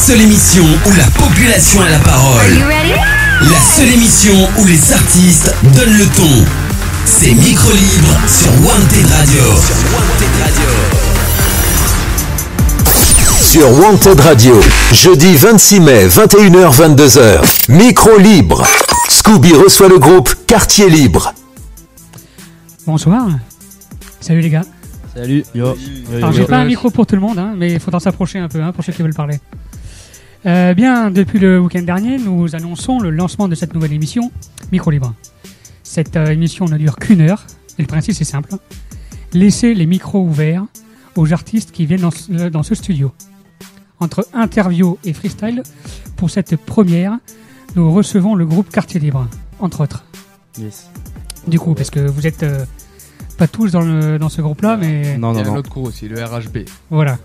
seule émission où la population a la parole. La seule émission où les artistes donnent le ton. C'est Micro Libre sur Wanted Radio. Sur Wanted Radio, jeudi 26 mai, 21h-22h. Micro Libre. Scooby reçoit le groupe Quartier Libre. Bonsoir. Salut les gars. Salut. Yo. Alors j'ai pas un micro pour tout le monde, hein, mais il faudra s'approcher un peu pour ceux qui veulent parler. Bien, depuis le week-end dernier, nous annonçons le lancement de cette nouvelle émission, Micro Libre. Cette émission ne dure qu'une heure, et le principe c'est simple. Laisser les micros ouverts aux artistes qui viennent dans ce studio. Entre interview et freestyle, pour cette première, nous recevons le groupe Quartier Libre, entre autres. Yes. Du coup, parce que vous êtes pas tous dans ce groupe-là, mais... Non, il y a un autre groupe aussi, le RHB. Voilà.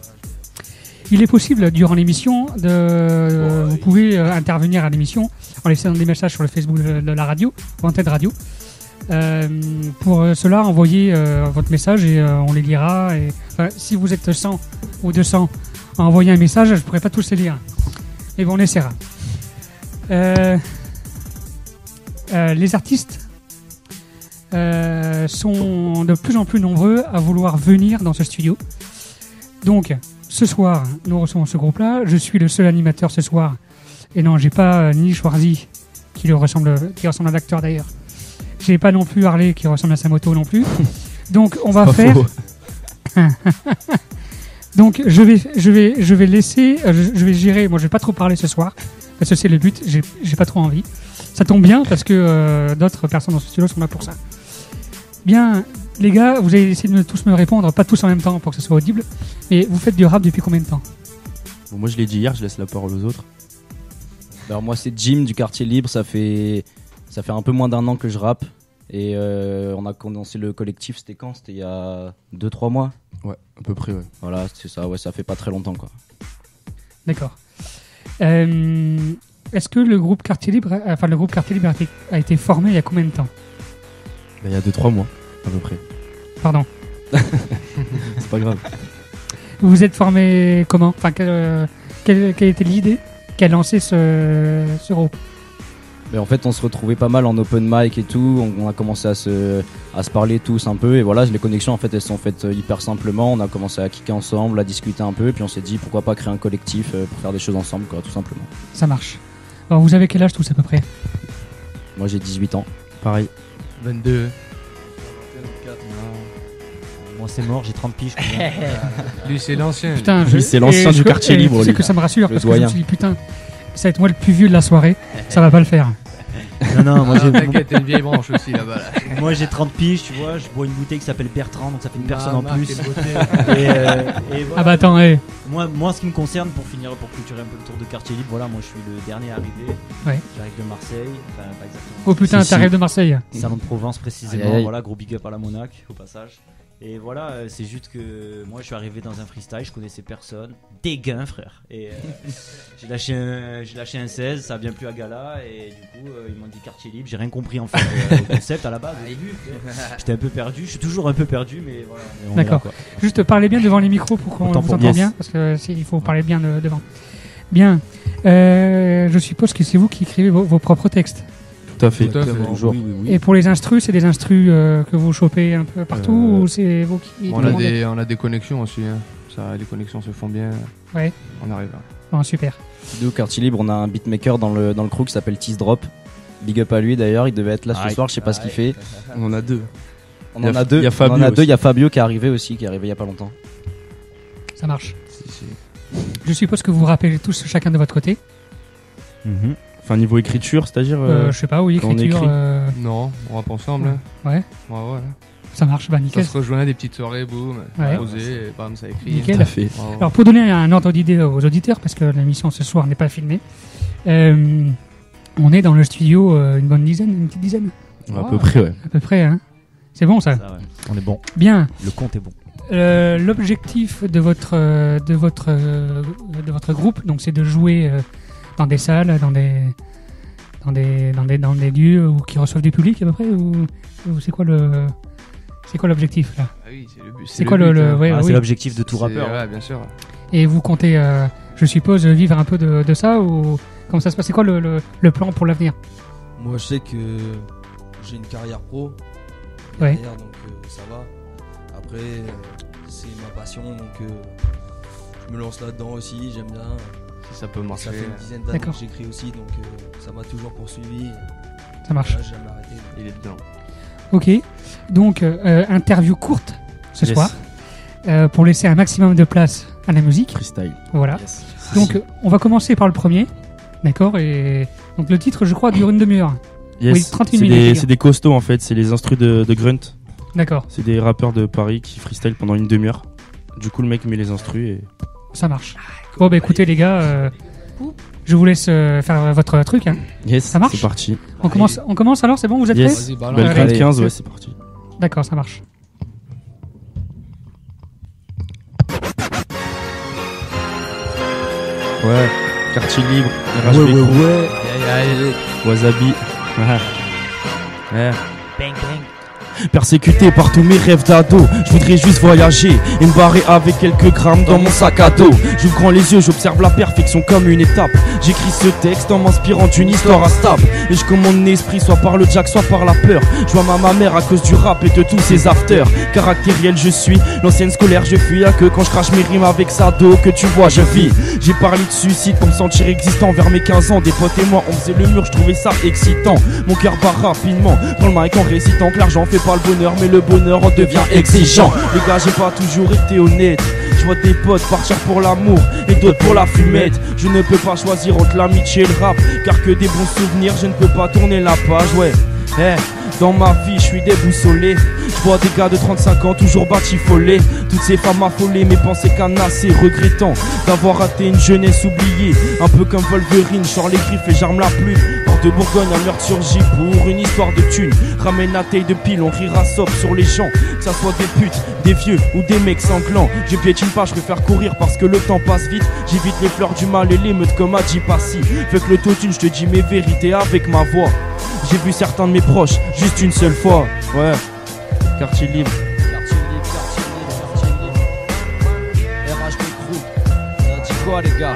Il est possible, durant l'émission, vous pouvez intervenir à l'émission en laissant des messages sur le Facebook de la radio, Wanted Radio. Pour cela, envoyez votre message et on les lira. Et, si vous êtes 100 ou 200 à envoyer un message, je ne pourrai pas tous les lire. Mais bon, on essaiera. Les artistes sont de plus en plus nombreux à vouloir venir dans ce studio. Donc, ce soir, nous recevons ce groupe-là. Je suis le seul animateur ce soir. Et non, j'ai pas ni Schwarzy, qui ressemble à l'acteur d'ailleurs. J'ai pas non plus Harley, qui ressemble à sa moto non plus. Donc, on va faire... Donc, je vais laisser... je vais gérer... Moi, je vais pas trop parler ce soir, parce que c'est le but. J'ai pas trop envie. Ça tombe bien, parce que d'autres personnes dans ce studio sont là pour ça. Bien... Les gars, vous allez essayer de tous me répondre, pas tous en même temps pour que ce soit audible. Et vous faites du rap depuis combien de temps ? Bon, moi je l'ai dit hier, je laisse la parole aux autres. Alors moi c'est Jim du Quartier Libre, ça fait un peu moins d'un an que je rappe. Et on a commencé le collectif, c'était quand ? C'était il y a 2-3 mois ? Ouais, à peu près, ouais. Voilà, c'est ça, ouais, ça fait pas très longtemps quoi. D'accord. Est-ce que le groupe Quartier Libre a été formé il y a combien de temps ? Il y a 2-3 mois. À peu près. Pardon. C'est pas grave. Vous vous êtes formé comment ? Enfin, quelle était l'idée qui a lancé ce groupe ? Mais en fait, on se retrouvait pas mal en open mic et tout. On a commencé à se parler tous un peu. Et voilà, les connexions, en fait, elles sont faites hyper simplement. On a commencé à kicker ensemble, à discuter un peu. Et puis on s'est dit, pourquoi pas créer un collectif pour faire des choses ensemble, quoi, tout simplement. Ça marche. Alors, vous avez quel âge tous à peu près ? Moi, j'ai 18 ans. Pareil. 22. Moi c'est mort, j'ai 30 piges. Lui c'est l'ancien. Putain, lui c'est l'ancien du Quartier Libre. Tu sais que ça me rassure parce que je me suis dit putain, ça va être moi le plus vieux de la soirée, ça va pas le faire. Non, moi j'ai... T'inquiète, t'as une vieille branche aussi là-bas. Là. Moi j'ai 30 piges, tu vois, je bois une bouteille qui s'appelle Bertrand, donc ça fait une personne en plus. Et voilà. Ah bah attends, moi ce qui me concerne, pour clôturer un peu le tour de Quartier Libre, voilà, moi je suis le dernier arrivé. Ouais. J'arrive de Marseille, enfin pas exactement. Oh putain, t'arrives de Marseille. Salon de Provence précisément, aïe. Voilà, gros big up à la Monac au passage. Et voilà, c'est juste que moi je suis arrivé dans un freestyle, je connaissais personne, des gains frère. Et j'ai lâché un 16, ça a bien plu à Gala et du coup ils m'ont dit Quartier Libre, j'ai rien compris en fait au concept à la base. Au début, j'étais un peu perdu, je suis toujours un peu perdu mais voilà. D'accord. Là, juste parlez bien devant les micros pour qu'on vous entende bien parce que il faut parler bien devant. Bien. Je suppose que c'est vous qui écrivez vos propres textes. Tout à fait. Toujours. Oui. Et pour les instrus, c'est des instrus que vous chopez un peu partout ou c'est vous qui... On a des connexions aussi. Hein. Ça, les connexions se font bien. Ouais. On arrive là. Bon, super. Nous, Quartier Libre, on a un beatmaker dans le crew qui s'appelle Tease Drop. Big up à lui d'ailleurs, il devait être là ce soir, je sais pas ce qu'il fait. On en a deux. On en a deux. Il y a Fabio qui est arrivé aussi, qui est arrivé il y a pas longtemps. Ça marche. Si. Je suppose que vous rappelez tous chacun de votre côté. Enfin, niveau écriture, c'est-à-dire. Je sais pas, oui, écriture. Non, on rappe ensemble. Ouais. Ouais. Ça marche, bah nickel. Ça se rejoint à des petites soirées, boum, posé, et bam, ça écrit. Nickel. Tout à fait. Alors, pour donner un ordre d'idée aux auditeurs, parce que l'émission ce soir n'est pas filmée, on est dans le studio une petite dizaine. À peu près, ouais. À peu près, hein. C'est bon ça. Ouais. On est bon. Bien. Le compte est bon. L'objectif de votre groupe, donc, c'est de jouer dans des salles, dans des lieux qui reçoivent du public à peu près, ou c'est quoi l'objectif là ? Ah oui, c'est le but. C'est quoi le c'est l'objectif de tout rappeur. Ouais, bien sûr. Et vous comptez je suppose, vivre un peu de ça ou comment ça se passe? C'est quoi le plan pour l'avenir? Moi, je sais que j'ai une carrière pro Ouais. derrière, donc ça va. Après, c'est ma passion, donc je me lance là-dedans aussi, j'aime bien. Si ça peut marcher. Ça fait une dizaine d'années D'accord. que j'écris aussi, donc ça m'a toujours poursuivi. Ça marche. Là, j'ai jamais arrêté. Il est bien. Ok. Donc, interview courte ce Yes. soir pour laisser un maximum de place à la musique. Freestyle. Voilà. Yes. Donc, on va commencer par le premier. D'accord. Et donc, le titre, je crois, dure une demi-heure. Yes. Oui, 38 c'est minutes. c'est des costauds en fait, c'est les instrus de Grunt. D'accord. C'est des rappeurs de Paris qui freestyle pendant une demi-heure. Du coup, le mec met les instrus et. Ça marche. Bon, bah écoutez, les gars, je vous laisse faire votre truc. Hein. Yes, Ça marche c'est parti. On commence alors, c'est bon, vous êtes Yes. prêts? Vas-y, balance. Belle Allez. 15, ouais, c'est parti. D'accord, ça marche. Ouais, quartier libre, RH Micro, Wasabi. Ouais. Bang bang. Persécuté par tous mes rêves d'ado, je voudrais juste voyager et me barrer avec quelques grammes dans mon sac à dos. J'ouvre grand les yeux, j'observe la perfection comme une étape. J'écris ce texte en m'inspirant d'une histoire instable. Et je commande mon esprit soit par le jack, soit par la peur. Je vois ma mère à cause du rap et de tous ses afters. Caractériel je suis, l'ancienne scolaire je fuis. Y'a que quand je crache mes rimes avec sa dos que tu vois je vis. J'ai parlé de suicide pour me sentir existant. Vers mes 15 ans, des potes et moi on faisait le mur, je trouvais ça excitant. Mon cœur bat rapidement, dans le mic en récitant que l'argent fait pas le bonheur, mais le bonheur en devient exigeant. Les gars, j'ai pas toujours été honnête. Je vois des potes partir pour l'amour et d'autres pour la fumette. Je ne peux pas choisir entre l'amitié et le rap, car que des bons souvenirs, je ne peux pas tourner la page, ouais. Dans ma vie, je suis déboussolé. Je vois des gars de 35 ans toujours batifolés. Toutes ces femmes affolées, mes pensées canassées, regrettant d'avoir raté une jeunesse oubliée. Un peu comme Wolverine, sors les griffes et j'arme la plume. Hors de Bourgogne, un meurtre surgit pour une histoire de thunes. Ramène la taille de pile, on rira sobre sur les gens. Que ça soit des putes, des vieux ou des mecs sanglants. Je piétine pas, je préfère courir parce que le temps passe vite. J'évite les fleurs du mal et l'émeute comme a dit Passy. Fait que l'autotune, je te dis mes vérités avec ma voix. J'ai vu certains de mes proches juste une seule fois. Ouais, quartier libre. Quartier libre. RH Micro. Ça dit quoi, les gars?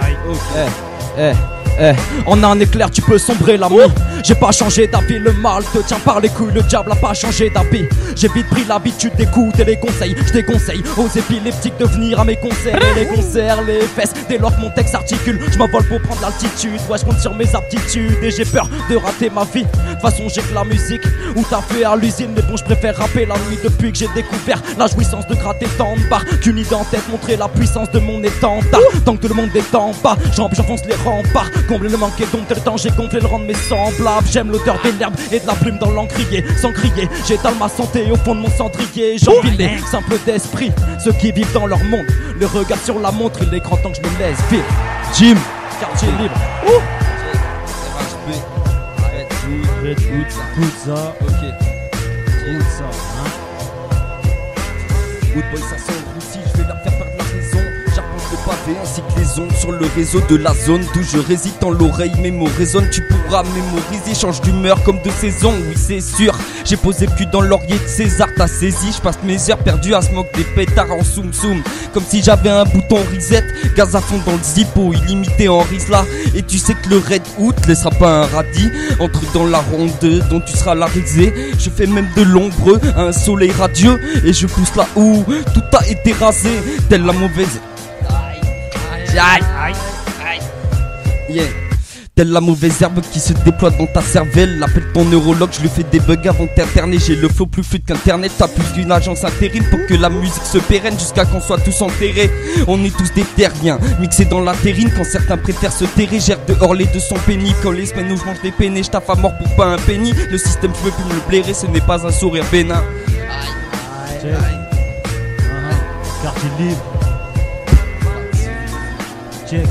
En un éclair tu peux sombrer l'amour. J'ai pas changé d'avis, le mal te tient par les couilles. Le diable a pas changé d'habit. J'ai vite pris l'habitude d'écouter les conseils. Je déconseille aux épileptiques de venir à mes concerts. Et les concerts, les fesses, dès lors que mon texte articule, je m'envole pour prendre l'altitude. Ouais, je compte sur mes aptitudes et j'ai peur de rater ma vie. De toute façon j'ai que la musique où t'as fait à l'usine. Mais bon, je préfère rapper la nuit depuis que j'ai découvert la jouissance de gratter tant de barres. Qu'une idée en tête, montrer la puissance de mon étendard. Tant que tout le monde est en bas, j'enfonce les remparts. Combler le manque et dompter le temps, j'ai gonflé le rang de mes semblables. J'aime l'odeur des l'herbe et de la plume dans l'encrier. Sans crier, j'étale ma santé au fond de mon cendrier. J'envie les simples d'esprit, ceux qui vivent dans leur monde. Le regard sur la montre, il est grand temps que je me laisse vivre. Jim, quartier libre. RHB. Arrête tout ça. Ok. Tout ça. Woodboy 500 Roussi, je vais leur faire perdre la raison. J'arpente le pavé ainsi que les ondes sur le réseau de la zone d'où je réside. Dans l'oreille mes mots résonnent, tu pourras mémoriser. Change d'humeur comme de saison, oui c'est sûr. J'ai posé le cul dans le laurier de César, t'as saisi. Je passe mes heures perdues à se moquer des pétards en soum soum. Comme si j'avais un bouton reset, gaz à fond dans le zippo, illimité en risla. Et tu sais que le Red Hood laissera pas un radis. Entre dans la ronde dont tu seras la risée. Je fais même de l'ombre à un soleil radieux. Et je pousse là où tout a été rasé, telle la mauvaise. Yeah. Telle la mauvaise herbe qui se déploie dans ta cervelle. Appelle ton neurologue, je lui fais des bugs avant de t'interner. J'ai le flow plus fluide qu'internet. T'as plus qu'une agence intérim pour que la musique se pérenne jusqu'à qu'on soit tous enterrés. On est tous des terriens, mixés dans la terrine. Quand certains préfèrent se terrer, gère dehors les 200 pénis. Quand les semaines où je mange des pénés, je taffe à mort pour pas un penny. Le système, je veux plus me le blairer, ce n'est pas un sourire bénin. Quartier libre. Check.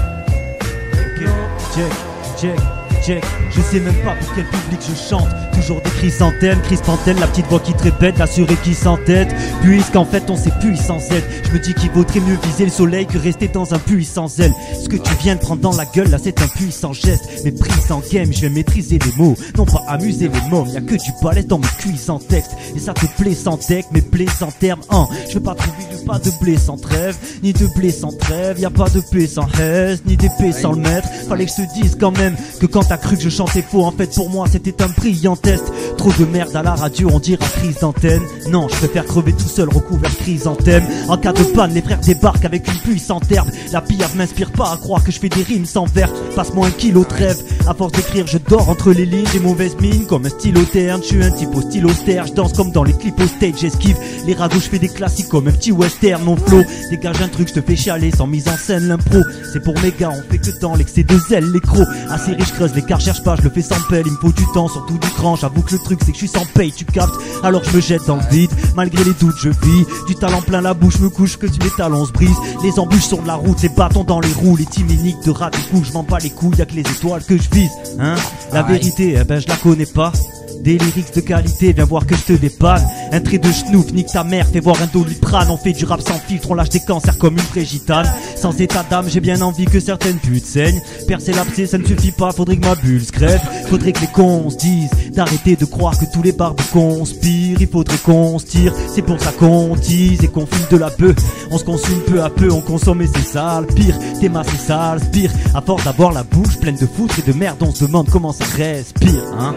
Check. Je sais même pas pour quel public je chante. Toujours des chrysanthèmes, Crispantène, la petite voix qui te répète, l'assuré qui s'entête. Puisqu'en fait on s'est puissant Z. Je me dis qu'il vaudrait mieux viser le soleil que rester dans un puissant zèle. Ce que tu viens de prendre dans la gueule là c'est un puissant geste. Mais prise en game, je vais maîtriser les mots. Non pas amuser les mômes, y'a que du balèze dans mes cuisses en texte. Et ça te plaît sans texte, mais plaît sans terme. Je veux pas trouver le pas de blé sans trêve, ni de blé sans trêve. Y'a pas de paix sans haise, ni d'épée sans le maître. Fallait que je te dise quand même que quand t'as cru que je chantais faux, en fait pour moi c'était un brillant test. Trop de merde à la radio, on dirait crise d'antenne. Non, je préfère crever tout seul recouvert de chrysanthème. En cas de panne, les frères débarquent avec une puissante herbe. La pillave m'inspire pas à croire que je fais des rimes sans verbe. Passe-moi un kilo de rêve. À force d'écrire, je dors entre les lignes. J'ai mauvaise mine comme un stylo terne. Je suis un type au stylo austère. Je danse comme dans les clips au stage. J'esquive les ragots, je fais des classiques comme un petit western. Mon flow dégage un truc, je te fais chialer sans mise en scène. L'impro, c'est pour mes gars, on fait que dans l'excès de zèle. Les crocs, assez riche, creuse l'écart, cherche pas, je le fais sans pelle. Il me faut du temps, surtout du cran. J'avoue que le truc c'est que je suis sans paye, tu captes. Alors je me jette dans le vide, malgré les doutes je vis. Du talent plein la bouche, me couche que mes talons se brisent. Les embûches sur de la route, les bâtons dans les roues. Les timiniques de rat du coup, je m'en bats les couilles. Y'a que les étoiles que je vise, hein. La vérité, eh ben je la connais pas. Des lyrics de qualité, viens voir que je te dépanne. Un trait de schnouf, nique ta mère, fais voir un Doliprane. On fait du rap sans filtre, on lâche des cancers comme une vraie gitane. Sans état d'âme, j'ai bien envie que certaines putes saignent. Percer l'abcès, ça ne suffit pas, faudrait que ma bulle se crève. Faudrait que les cons se disent d'arrêter de croire que tous les barbes conspirent. Il faudrait qu'on se tire, c'est pour ça qu'on tease et qu'on fume de la bœuf. On se consume peu à peu, on consomme et c'est sale. Pire, tes masses c'est sale, pire. À force d'avoir la bouche pleine de foutre et de merde, on se demande comment ça respire, hein.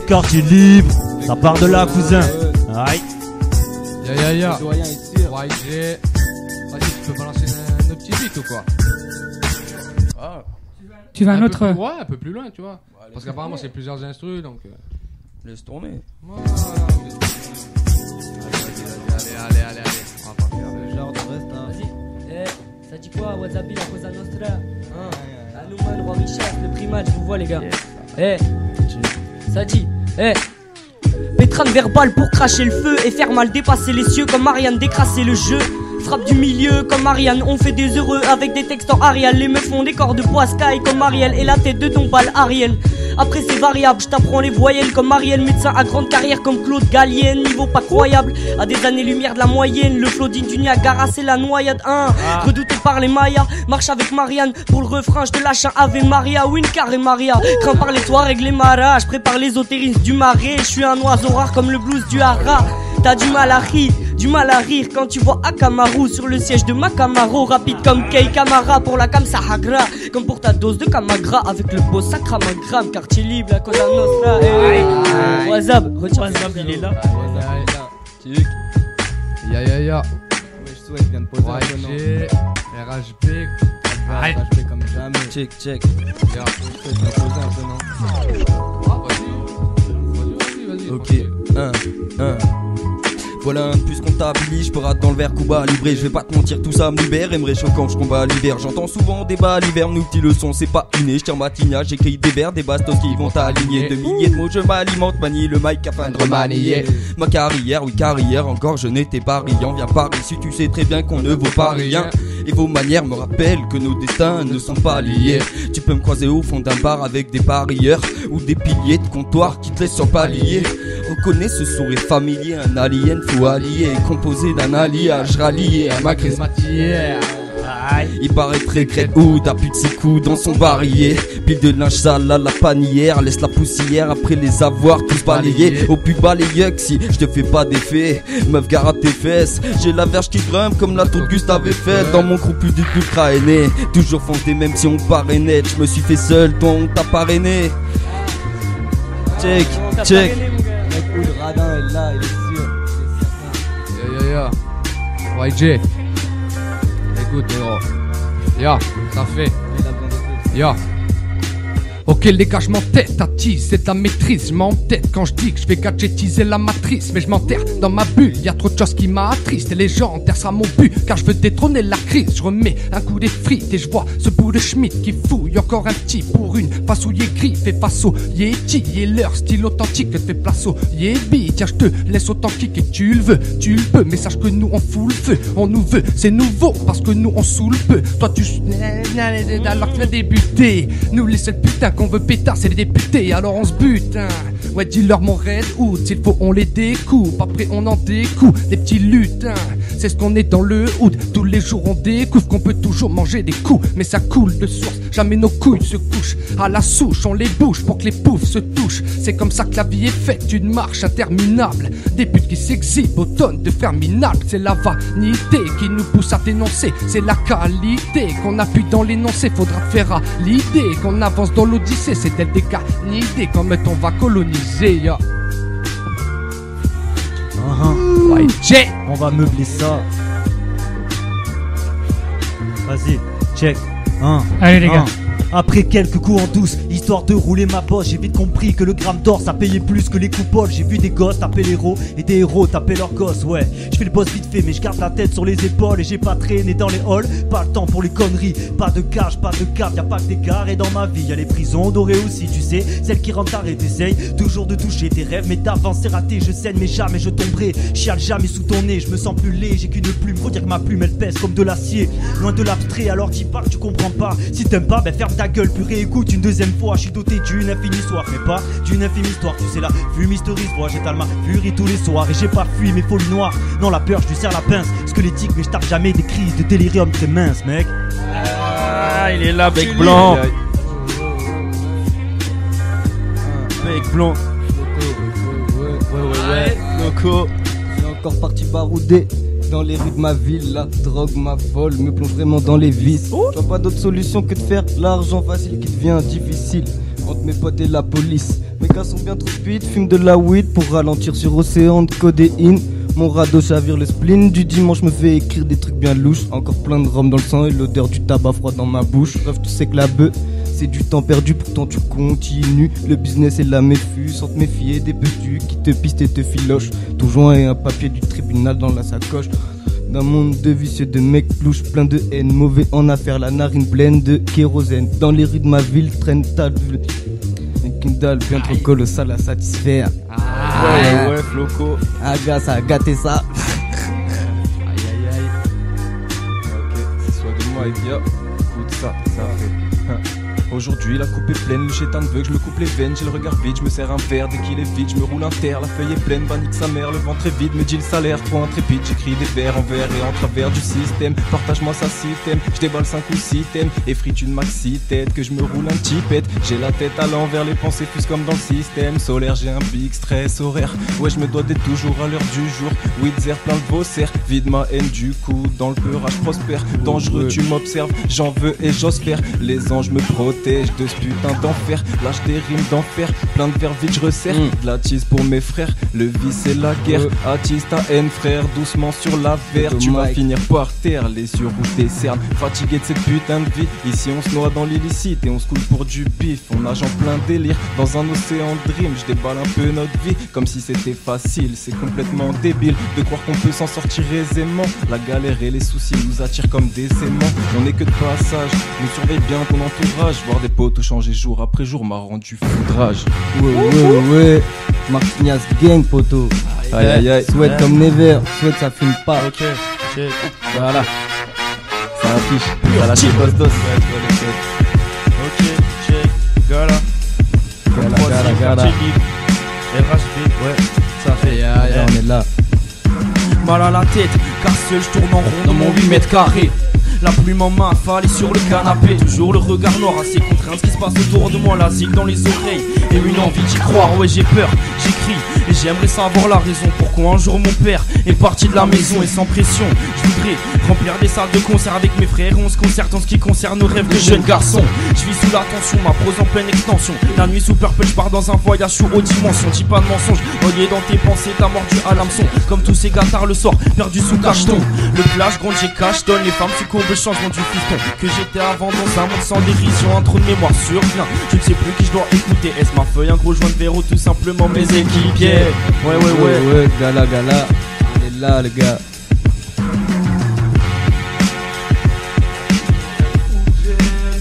Quartier libre, ça part de là, cousin. Aïe. Ya. Vas-y, tu peux balancer un autre petit beat ou quoi? Tu veux un autre? Ouais, un peu plus loin, tu vois. Parce qu'apparemment, c'est plusieurs instrus, donc. Laisse tourner. Allez. On va pas faire le genre de reste, hein. Vas-y. Ça dit quoi, WhatsApp, la Cosa Nostra? Alouman, Roi Richard, le primat, je vous vois, les gars. Ça dit, Pétrane verbal pour cracher le feu et faire mal dépasser les cieux comme Marianne décrasser le jeu. Frappe du milieu comme Marianne, on fait des heureux avec des textes en Arial. Les meufs font des corps de poids sky comme Ariel et la tête de Dombal Ariel. Après c'est variable, je t'apprends les voyelles comme Marielle. Médecin à grande carrière comme Claude Gallienne. Niveau pas croyable, à des années-lumière de la moyenne. Le flot digne du Niagara, c'est la noyade 1. Redouté par les Mayas, marche avec Marianne. Pour le refrain, je te lâche un Ave Maria, Wincar et Maria. Crains par les Touaregs, les Maras. Je prépare l'ésotérisme du marais. Je suis un oiseau rare comme le blues du Hara. T'as du mal à rire quand tu vois Akamaru sur le siège de ma Camaro. Rapide comme Kei Kamara pour la Cam Sahara. Comme pour ta dose de Kamagra avec le beau sacramagramme. Quartier libre, la Cosa Nostra. WhatsApp, retiens WhatsApp, il est là. Ya. Je souhaite bien de poser un nom. RHP. RHP comme jamais. Check. Ya, je souhaite bien poser un peu nom. Vas-y. Ok, 1. Voilà un plus comptabilise, je peux rater dans le verre Cuba livré. Je vais pas te mentir, tout ça me libère et me réchauffe quand je combats l'hiver. J'entends souvent débat à l'hiver, nous petits leçons, c'est pas inné. Je tire ma tignasse, j'écris des vers, des bastos qui vont t'aligner. De milliers de mots, je m'alimente, manie le mic afin de remanier ma carrière, oui carrière, encore je n'étais pas riant. Viens par ici, tu sais très bien qu'on ne vaut pas rien. Et vos manières me rappellent que nos destins ne sont pas liés. Tu peux me croiser au fond d'un bar avec des parieurs ou des piliers de comptoir qui te laissent sur palier. Reconnais ce sourire familier, un alien faut allier, composé d'un alliage rallié à ma crise matière. Il paraît très créoud, t'as plus de ses coups dans son barillet. Pile de linge sale à la panière, laisse la poussière après les avoir tous balayés. Au plus bas les yucks, si je te fais pas d'effet, meuf gare à tes fesses. J'ai la verge qui grimpe comme la tour de Gustave Eiffel. Dans mon groupe plus d'ultra aîné, toujours foncé même si on paraît net. Je me suis fait seul, toi on t'a parrainé. Check. Le radin est là, il est sûr. Ya. YJ. Écoute, gros. Ya, ça fait. Ya. Ok les gars, je m'entête à teaser ta maîtrise. Je m'entête quand je dis que je vais gadgetiser la matrice. Mais je m'enterre dans ma bulle, y'a trop de choses qui m'attristent. Et légendaire sera mon but, car je veux détrôner la crise. Je remets un coup des frites et je vois ce bout de Schmitt qui fouille encore un petit pour une face où yé gris fait face au Yeti. Et leur style authentique fait place au Yébi. Tiens, je te laisse authentique et tu le peux. Mais sache que nous on fout le feu, on nous veut, c'est nouveau parce que nous on saoule peu. Toi tu alors que tu vas débuter. Nous les seuls putains qu'on veut pétard, c'est les députés, alors on se bute, hein. Ouais, dis-leur mon Red Hood, s'il faut on les découpe, après on en découpe des petits lutins. c'est ce qu'on est dans le hood. Tous les jours on découvre qu'on peut toujours manger des coups, mais ça coule de source, jamais nos couilles se couchent. À la souche on les bouge pour que les poufs se touchent. C'est comme ça que la vie est faite, une marche interminable. Des putes qui s'exhibent aux tonnes de fer minable. C'est la vanité qui nous pousse à dénoncer, c'est la qualité qu'on appuie dans l'énoncé. Faudra te faire à l'idée qu'on avance dans l'odyssée. C'est elle des canidés comme on va coloniser, yeah. Ouais, on va meubler ça. Vas-y, check. Allez les gars. Après quelques coups en douce, histoire de rouler ma bosse, j'ai vite compris que le gramme d'or ça payait plus que les coupoles. J'ai vu des gosses taper les héros et des héros taper leurs gosses, ouais. Je fais le boss vite fait mais je garde la tête sur les épaules. Et j'ai pas traîné dans les halls, pas le temps pour les conneries. Pas de cage, pas de cave, y'a pas que des gares. Et dans ma vie y'a les prisons dorées aussi, tu sais. Celles qui rentrent tard et t'essayes toujours de toucher tes rêves. Mais d'avance c'est raté, je saigne mais jamais je tomberai. Chiale jamais sous ton nez, je me sens plus laid. J'ai qu'une plume, faut dire que ma plume elle pèse comme de l'acier. Loin de l'abstrait alors j'y parle, tu comprends pas. Si t'aimes pas, ben ferme ta gueule, puis réécoute une deuxième fois. Je suis doté d'une infinie soif, mais pas d'une infime histoire. Tu sais la fumisterie, moi j'étale ma furie tous les soirs. Et j'ai pas fui mes folies noires. Non la peur, je lui serre la pince. Squelettique, mais je tape jamais des crises de délirium très mince, mec. Ah, il est là, bec blanc. Bec blanc. Ouais. Loco. J'ai encore parti barouder. Dans les rues de ma ville, la drogue m'affole, me plonge vraiment dans les vices. Je vois pas d'autre solution que de faire l'argent facile qui devient difficile. Entre mes potes et la police, mes gars sont bien trop speed, fument de la weed pour ralentir sur océan de codéine. Mon radeau chavire le spleen, du dimanche me fait écrire des trucs bien louches. Encore plein de rhum dans le sang et l'odeur du tabac froid dans ma bouche. Bref, tu sais que la bœuf, c'est du temps perdu, pourtant tu continues. Le business est la méfue, sans te méfier des petits qui te pistent et te filochent. Tout joint et un papier du tribunal dans la sacoche. D'un monde de vicieux, de mecs louches, plein de haine, mauvais en affaires, la narine pleine de kérosène. Dans les rues de ma ville, traîne tas de... Une dalle bien trop colossale à satisfaire. Ouais, Floco. Ah gars, ça a gâté ça. Aïe. Ok, c'est soit de moi et bien. Écoute ça fait. Aujourd'hui la coupe est pleine, le chétan veut que je me coupe les veines. J'ai le regard vide, je me sers un verre dès qu'il est vide. Je me roule un terre, la feuille est pleine, bannique sa mère. Le ventre est vide, me dit le salaire, trop intrépide. J'écris des vers en verre et en travers du système. Partage-moi ça si t'aimes, je déballe 5 ou 6 thèmes. Effrite une maxi tête, que je me roule un petit pet. J'ai la tête à l'envers, les pensées fusent comme dans le système solaire. J'ai un big stress horaire, ouais je me dois d'être toujours à l'heure du jour. Witzer plein de Vaussaire, vide ma haine du coup. Dans le peurage prospère, dangereux tu m'observes. J'en veux et j'ose faire, les anges me protègent de ce putain d'enfer. Lâche des rimes d'enfer, plein de verres vides je resserre. De la tease pour mes frères, le vice c'est la guerre. Attise ta haine frère, doucement sur la verre. Tu vas finir par terre, les yeux rouges des cernes. Fatigué de cette putain de vie, ici on se noie dans l'illicite et on se coule pour du bif. On nage en plein délire, dans un océan de dream. Je déballe un peu notre vie, comme si c'était facile. C'est complètement débile de croire qu'on peut s'en sortir aisément. La galère et les soucis nous attirent comme des aimants. On est que de passage, nous surveille bien ton entourage. Voir des potes changer jour après jour m'a rendu foudrage. Ouais. Martignas gang poteau. Aïe. Souhaite comme Never, souhaite ça filme pas. Ok, check. Voilà. Ça affiche. Voilà, c'est post dos. Ok, check. Gala. RHB, ouais, ça fait. On est là. Mal à la tête, car seul je tourne en rond dans mon 8 mètres carrés. La plume en main, affalée sur le canapé. Toujours le regard noir, assez contraint ce qui se passe autour de moi. La zig dans les oreilles et une envie d'y croire. Ouais j'ai peur, j'écris et j'aimerais savoir la raison. Pourquoi un jour mon père est parti de la maison et sans pression. Je voudrais remplir des salles de concert avec mes frères. On se concerte en ce qui concerne nos rêves de jeunes garçons. Je vis sous la tension, ma prose en pleine extension. La nuit sous Purple, je pars dans un voyage sur haute dimension. Dis pas de mensonge, relié dans tes pensées, t'as mordu à l'hameçon. Comme tous ces gâtards le sort, perdu sous cacheton. Le flash gronde, j'ai cache, donne les femmes, tu courbes le changement du fiston. Que j'étais avant dans un monde sans dérision, un trou de mémoire survient. Je ne sais plus qui je dois écouter. Est-ce ma feuille, un gros joint de verre ou tout simplement mes équipiers? Ouais, gala. Il est là, le gars.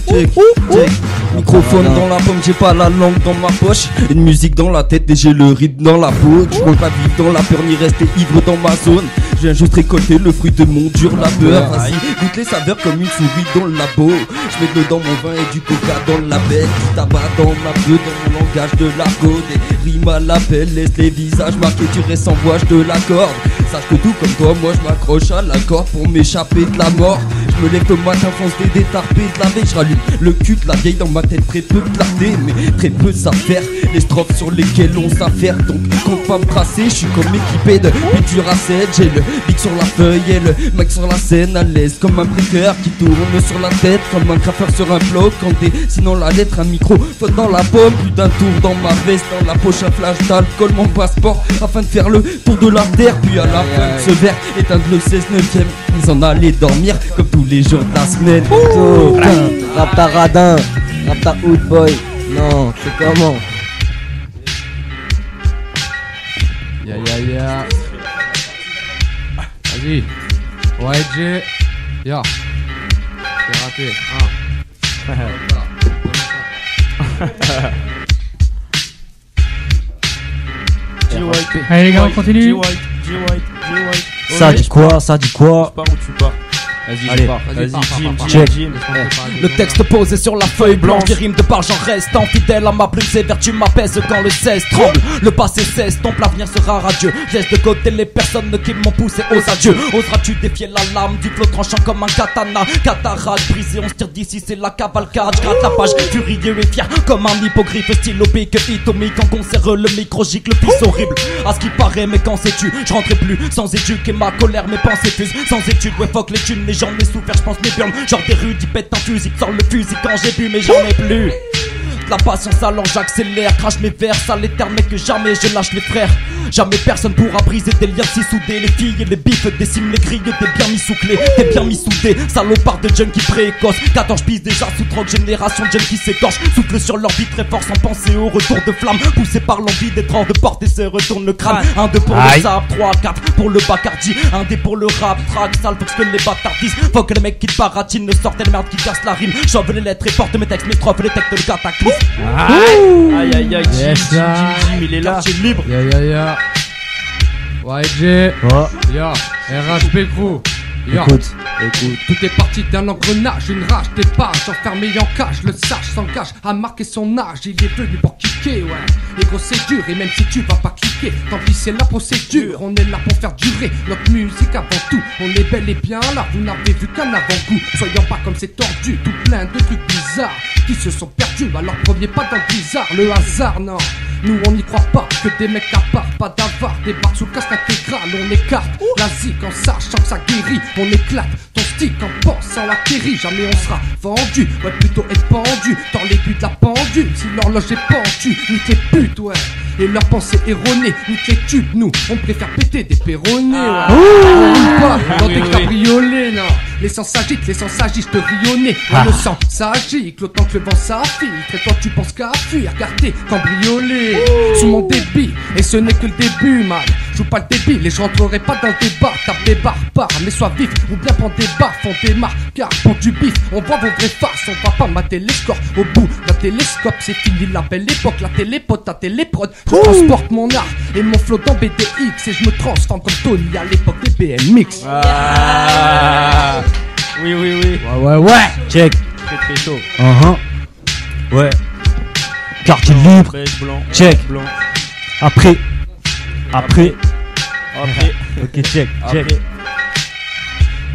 Check. Microphone dans la pomme, j'ai pas la langue dans ma poche. Une musique dans la tête et j'ai le rythme dans la peau. Je compte pas vivre dans la peur ni rester ivre dans ma zone. Je viens juste récolter le fruit de mon dur labeur. Vas-y, goûte les saveurs comme une souris dans le labo. Je mets dedans mon vin et du coca dans le label. Du tabac dans ma beuh, dans mon langage de l'argot. Des rimes à l'appel, laisse les visages marqués, tu restes en voix, je te l'accorde. Sache que tout comme toi, moi je m'accroche à la corde pour m'échapper de la mort. Je me lève le matin, fonce des détarpés de la veille. Je rallume le cul de la vieille dans ma tête, très peu clarté, mais très peu s'affaire. Les strophes sur lesquelles on s'affaire, donc compte pas me tracer. Je suis comme équipé de peinture à 7. J'ai le bic sur la feuille et le mec sur la scène, à l'aise comme un breaker qui tourne sur la tête, comme un graffeur sur un bloc. Quand sinon la lettre, un micro flotte dans la pomme. Plus d'un tour dans ma veste, dans la poche un flash d'alcool, mon passeport, afin de faire le tour de l'artère. Puis à la fin de ce verre, éteindre le 16-9ème, ils en allaient dormir comme tous les jours de la semaine. Rap ta radin, rap ta hood boy. Non, c'est comment? Ya. Vas-y. Ouais, J. Ya. C'est raté. Allez les gars, on continue. Ça dit quoi? Ça dit quoi? Où tu pars? Vas-y, allez, Jim. Le texte posé sur la feuille blanche, des rimes de barge en restant fidèle à ma plume, ses vertus m'apaisent quand le 16 tremble. Le passé s'estompe, l'avenir sera radieux. Je laisse de côté les personnes qui m'ont poussé aux adieux. Oseras-tu défier la lame du flot tranchant comme un katana? Cataracte brisé, on se tire d'ici, c'est la cavalcade. Je gratte la page, furieux et fier comme un hippogriffe, stylo pique, itomique. Quand on serre le micro, gicle le fils horrible. À ce qui paraît, mais quand sais-tu, je rentrais plus sans éduquer ma colère, mes pensées fusent. Sans études, ouais, fuck les thunes, j'en ai souffert, j'pense mes burnes. Genre des rues, ils pètent un fusil, sort le fusil quand j'ai bu, mais j'en ai plus. La patience alors j'accélère, crache mes vers, ça l'éterne mais que jamais je lâche mes frères. Jamais personne pourra briser des liens si soudés. Les filles et les bifs déciment les grilles, t'es bien mis sous clé, t'es bien mis soudé. Salopard de junkie précoce, 14 pistes déjà sous drogue, génération de jeunes qui s'écorchent. Souffle sur leur vie très fort sans penser au retour de flamme. Poussé par l'envie d'être hors de portée, se retourne le crâne. 1, 2 pour le sable, 3, 4 pour le Bacardi. 1 D pour le rap, track, sale, faut que les bâtards disent. Faut que les mecs qui te baratinent ne sortent les merdes qui cassent la rime. J'ouvre les lettres et porte mes textes, mes strophes, les textes de cataclysme. Aïe aïe aïe, Jim, il est là. Quartier libre. Ya. Ouais, J. Ya. RHP Crew. Écoute. Tout est parti d'un engrenage, une rage, des pages enfermées en cage. Le sage s'engage à marquer son âge. Il est venu pour kicker, ouais. Et gros c'est dur, et même si tu vas pas cliquer, tant pis c'est la procédure. On est là pour faire durer notre musique avant tout. On est bel et bien là, vous n'avez vu qu'un avant-goût. Soyons pas comme ces tordus, tout plein de trucs bizarres qui se sont perdus à leur premier pas dans le bizarre. Le hasard, non. Nous on n'y croit pas, que des mecs à part, pas d'avare, des barres sous casque intégral, on écarte la zik en sachant que ça guérit, on éclate ton stick en pensant l'atterrit, jamais on sera vendu, ouais plutôt être pendu, dans l'aiguille de la pendule, si l'horloge est pendue, nique les putes, ouais. Et leurs pensées erronées, nique les tubes, nous, on préfère péter des perronnés, ouais. Pas dans des cabriolets, non. Les sens s'agitent, te rionner. Le sang s'agite, l'autant que le vent s'affile. Et toi tu penses qu'à fuir, car t'es cambriolé sous mon débit, et ce n'est que le début, man. Joue pas le débile et je rentrerai pas dans le débat. Tape des barbares, mais sois vif, ou bien prends des baffes, on démarre. Car pour du bif, on voit vos vraies faces. On va pas mater les scores au bout d'un télescope. C'est fini la belle époque, la télépote, ta téléprod. Je transporte mon art et mon flow dans BDX, et je me transforme comme Tony à l'époque des BMX. Oui. Ouais. Check. Très chaud. Ouais. Quartier libre. Check. Après. Ok, check.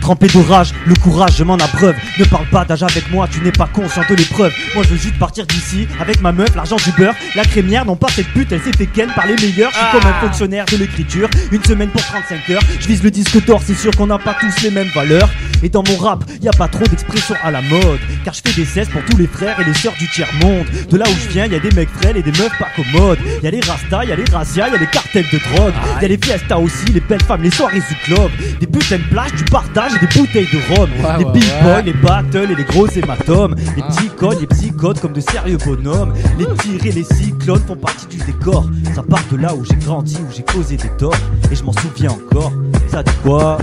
Trempé de rage, le courage, je m'en abreuve. Ne parle pas d'âge avec moi, tu n'es pas conscient de l'épreuve. Moi je veux juste partir d'ici, avec ma meuf, l'argent du beurre. La crémière, non pas cette pute, elle s'est fait ken par les meilleurs. Je suis comme un fonctionnaire de l'écriture, une semaine pour 35 heures. Je vise le disque d'or, c'est sûr qu'on n'a pas tous les mêmes valeurs. Et dans mon rap, y a pas trop d'expressions à la mode, car je fais des cesses pour tous les frères et les sœurs du tiers-monde. De là où je viens, y a des mecs frêles et des meufs pas commodes. Y a les rastas, y a les razzias, y a les cartels de drogue. Y a les fiestas aussi, les belles femmes, les soirées du club. Des putains de plages, du partage et des bouteilles de rhum. Les big boys, les battles et les gros hématomes. Les petits codes, les psychotes comme de sérieux bonhommes. Les tirs et les cyclones font partie du décor. Ça part de là où j'ai grandi, où j'ai causé des torts. Et je m'en souviens encore. Ça dit quoi?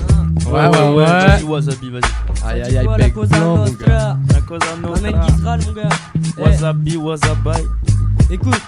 Ouais. Wasabi, vas-y. Aïe, bec blanc, mon gars. La cosa nostra. Un mec d'Israël, mon gars. Wasabi, wasabai. Écoute,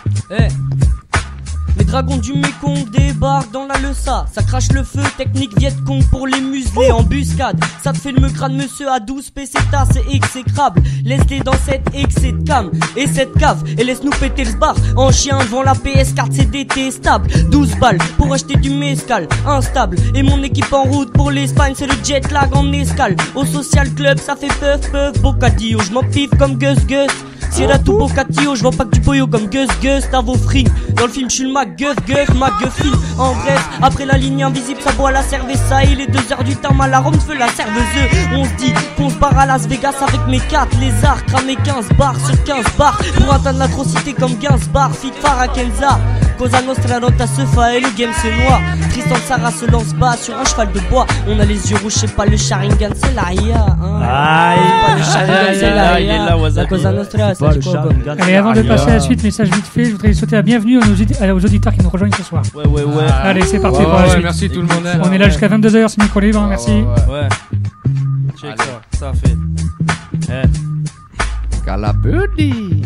Dragon du Mékong débarque dans la Leusa. Ça crache le feu, technique Vietcong pour les museler. Embuscade, ça te fait le crâne monsieur à 12 pesetas, c'est exécrable. Laisse-les dans cette excès de cam et cette cave et laisse-nous péter le bar. En chien devant la PS4 c'est détestable. 12 balles pour acheter du mezcal instable. Et mon équipe en route pour l'Espagne, c'est le jet lag en escale. Au social club ça fait puff bocadillo. Je m'en piffe comme Gus Gus. Sierra tout bocadillo, je vends pas que du pollo comme Gus Gus, t'as vos fringues. Dans le film je suis le MacGuff, McGuffin. En bref, après la ligne invisible ça boit la cerveza. Il est 2h du temps, à la ronde feu la cerveuse. On se dit qu'on se barre à Las Vegas avec mes 4 lézards. Cramer 15 bars sur 15 bars pour atteindre l'atrocité comme Gainsbar. Fit Farah Kenza, Cosa Nostra Rota se fa et le game se noie. Tristan Sarah se lance bas sur un cheval de bois. On a les yeux rouges, c'est pas le Sharingan, c'est la IA hein. Pas le Sharingan, c'est la IA. La Cosa Nostra. Allez, avant de passer à la suite, message vite fait, je voudrais souhaiter la bienvenue aux auditeurs qui nous rejoignent ce soir. Ouais. Allez, c'est parti pour la suite. Merci tout le monde. On est là jusqu'à 22h, c'est Micro Libre, merci. Ouais. Check ça fait. Calabudi.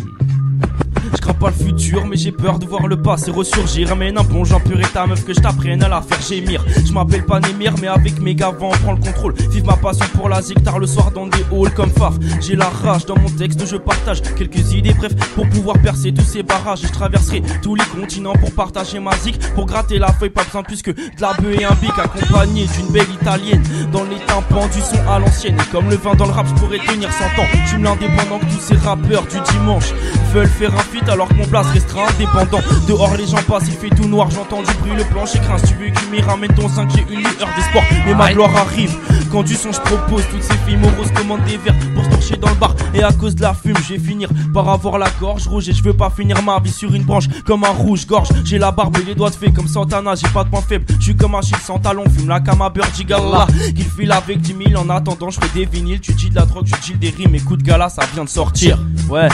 Je crains pas le futur, mais j'ai peur de voir le passé ressurgir. Ramène un bon Jean pur et ta meuf que je t'apprenne à la faire gémir. Je m'appelle pas Némir, mais avec mes gavants on prend le contrôle. Vive ma passion pour la zik, tard le soir dans des halls comme Faf. J'ai la rage dans mon texte, je partage quelques idées, bref, pour pouvoir percer tous ces barrages. Je traverserai tous les continents pour partager ma zik. Pour gratter la feuille, pas besoin plus que de la bœuf et un bic, accompagné d'une belle italienne. Dans les tympans du son à l'ancienne. Et comme le vin dans le rap, je pourrais tenir 100 ans. Je suis l'indépendant que tous ces rappeurs du dimanche veulent faire un feat alors que mon place restera indépendant. Dehors les gens passent, il fait tout noir, j'entends du bruit, le plancher craint. Si tu veux qu'il m'y ramène ton 5, j'ai une lueur d'espoir. Mais ma gloire arrive, quand du son je propose. Toutes ces filles moroses commandent des verres pour se torcher dans le bar. Et à cause de la fume, je vais finir par avoir la gorge rouge. Et je veux pas finir ma vie sur une branche comme un rouge-gorge. J'ai la barbe et les doigts de fée comme Santana, j'ai pas de point faible. Je suis comme un chic sans talon, fume la cama Birdie Gala. Qu'il file avec 10 000, en attendant je fais des vinyles. Tu dis de la drogue, je dis des rimes, écoute gala, ça vient de sortir. Ouais.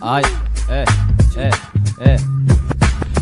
Aïe.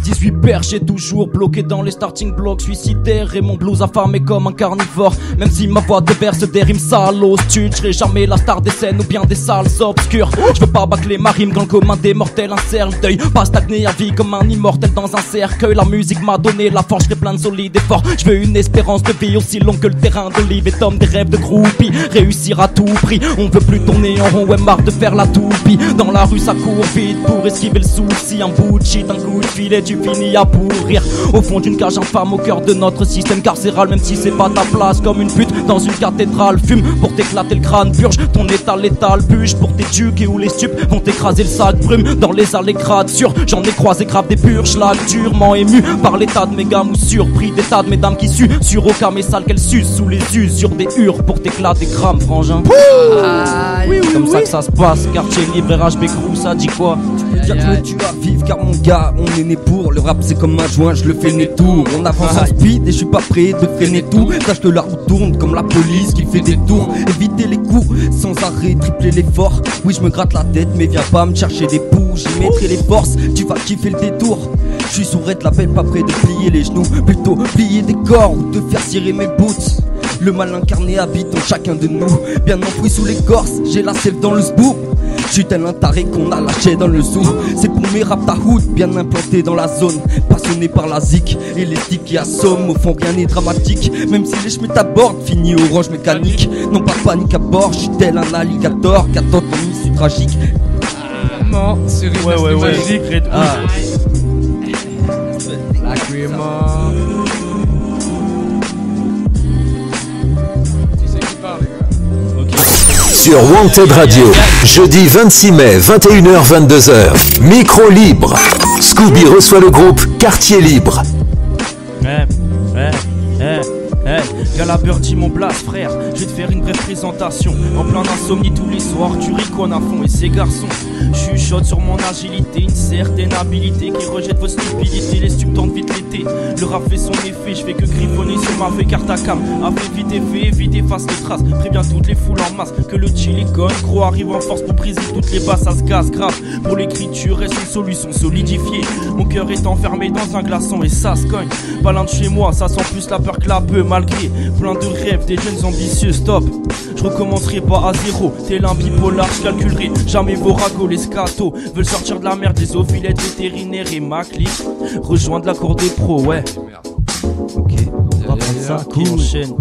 18 perches, toujours bloqué dans les starting blocks, suicidaire et mon blues affamé comme un carnivore. Même si ma voix déverse des rimes salos, tu serai jamais la star des scènes ou bien des salles obscures. Je veux pas bâcler ma rime dans le commun des mortels, un cercle deuil, pas stagner à vie comme un immortel dans un cercueil. La musique m'a donné la force, je serai plein de solide et fort. Je veux une espérance de vie aussi longue que le terrain d'olive. Et Tom des rêves de groupie, réussir à tout prix. On veut plus tourner en rond, ouais marre de faire la toupie. Dans la rue ça court vite pour esquiver le souci. Un bout de shit, un coup de filet, tu finis à pourrir au fond d'une cage infâme au cœur de notre système carcéral. Même si c'est pas ta place, comme une pute dans une cathédrale. Fume pour t'éclater le crâne, purge ton état létal. Bûche pour t'éduquer où les stupes vont t'écraser le sac. Brume dans les allées sûr, j'en ai croisé grave des purs schlag. Durement ému par l'état de mes gammes ou surpris d'état de mesdames qui suent sur aucun mais sale qu'elles sucent sous les usures des hurs pour t'éclater crame frangin. Comme ça que ça se passe, quartier libre HB Crew, ça dit quoi? Dire que tu vas vivre car mon gars on est né pour. Le rap c'est comme un joint, je le fais le nez tour. On avance en speed et je suis pas prêt de freiner tout. Sache que la roue tourne comme la police qui fait des tours. Éviter les coups sans arrêt, tripler l'effort. Oui je me gratte la tête mais viens pas me chercher des poux. J'y mettrai les forces, tu vas kiffer le détour. Je suis sourd de la belle, pas prêt de plier les genoux. Plutôt plier des corps ou te faire cirer mes boots. Le mal incarné habite en chacun de nous. Bien enfoui sous l'écorce, j'ai la sève dans le sboop. J'suis tel un taré qu'on a lâché dans le zoo. C'est pour mes rap tahoud, bien implanté dans la zone. Passionné par la zik et les types qui assomment. Au fond rien n'est dramatique, même si les chemins t'abordent. Fini orange mécanique, non pas de panique à bord. J'suis tel un alligator qui attend ton issue tragique. Non, c'est ouais, magique. Lacrima. Sur Wanted Radio, jeudi 26 mai, 21h-22h, Micro Libre. Scooby reçoit le groupe Quartier Libre. Gala Birdie mon blast frère, je vais te faire une brève présentation. En plein insomnie tous les soirs, tu riconnes à fond et ces garçons chuchotent sur mon agilité, une certaine habilité qui rejette vos stupidités, les stupes tentent vite l'été. Le rap fait son effet, je fais que griffonner sur ma feuille carte à cam. Après vite effet, vite efface les traces, préviens toutes les foules en masse que le chilicone gros arrive en force pour briser toutes les basses, ça se gaze grave. Pour l'écriture reste une solution solidifiée. Mon cœur est enfermé dans un glaçon et ça se cogne. Pas loin de chez moi, ça sent plus la peur que la bœuf malgré plein de rêves, des jeunes ambitieux, stop. Je recommencerai pas à zéro, tel un bipolar, je calculerai jamais vos ragots. Les scatos veulent sortir de la merde, des ophilettes vétérinaires et ma clique rejoindre la cour des pros, ouais. Ok, on va prendre ça cool. Enchaîne.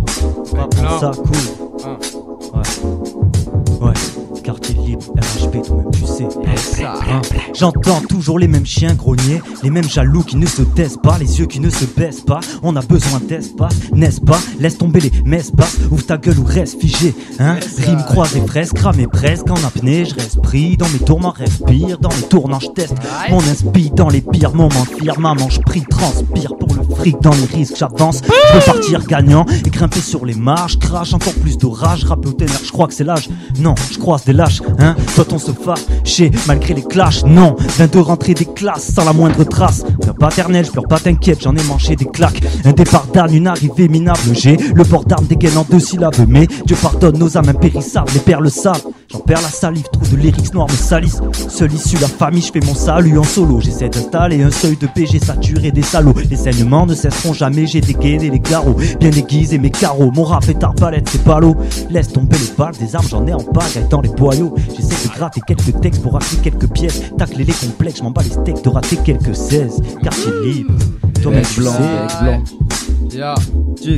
On va prendre ça cool. Ouais. Quartier libre, RHP, toi-même tu sais. J'entends toujours les mêmes chiens grogner, les mêmes jaloux qui ne se taisent pas, les yeux qui ne se baissent pas. On a besoin d'espace, n'est-ce pas? Laisse tomber les messes basses, ouvre ta gueule ou reste figé. Hein? Rime croisée, presque, cramé presque en apnée. Je reste pris dans mes tourments, respire. Dans les tournants, je teste mon inspi dans les pires moments. Maman, je prie, transpire pour le fric dans les risques. J'avance, je veux partir gagnant et grimper sur les marches. Crache encore plus d'orage, rapper au ténèbres, je crois que c'est l'âge. Non, je croise des lâches, hein. Doit-on se fâcher malgré les clashs? Non, viens de rentrer des classes sans la moindre trace. Peur paternel, je pleure pas, t'inquiète, j'en ai mangé des claques. Un départ d'âne, une arrivée minable. J'ai le port d'armes dégaine en 2 syllabes. Mais Dieu pardonne nos âmes impérissables. Les perles savent, j'en perds la salive. Trop de lyrics noirs me salissent. Seul issu la famille, je fais mon salut en solo. J'essaie d'installer un seuil de paix, j'ai saturé des salauds. Les saignements ne cesseront jamais, j'ai dégainé les carreaux. Bien aiguisé mes carreaux, mon rap est arbalète, c'est pas l'eau. Laisse tomber les balles, des armes j'en ai en pagaille dans les boyaux. J'essaie de gratter quelques textes pour racheter quelques pièces. Tacler les complexes, j'm'en bats les steaks de rater quelques 16. Quartier libre, toi-même tu sais.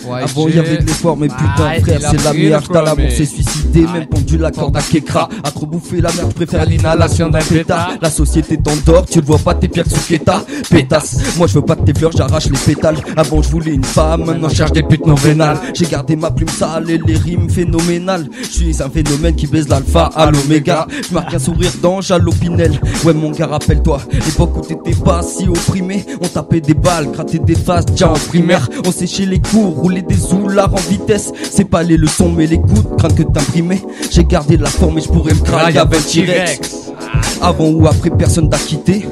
Avant il y avait de l'espoir, mais putain frère c'est la merde. T'as l'amour s'est suicidé, même pendu la corde à Kekra. À trop bouffer la merde, je préfère l'inhalation d'un pétard. La société t'endort, tu le vois pas, t'es pire que Souketa. Pétasse, moi je veux pas de tes fleurs, j'arrache les pétales. Avant je voulais une femme, maintenant je cherche des putes non vénales. J'ai gardé ma plume sale et les rimes phénoménales. Je suis un phénomène qui baise l'alpha à l'oméga. Je marque un sourire d'ange à l'opinel. Ouais mon gars, rappelle-toi, l'époque où t'étais pas si opprimé. On tapait des balles, grattait des faces, déjà en primaire. On séchait les cours, roulait des zoulards en vitesse. C'est pas les leçons mais les gouttes, crainte que t'imprimais. J'ai gardé la forme et je pourrais me craquer avec T-Rex. Avant ou après personne t'a quitté.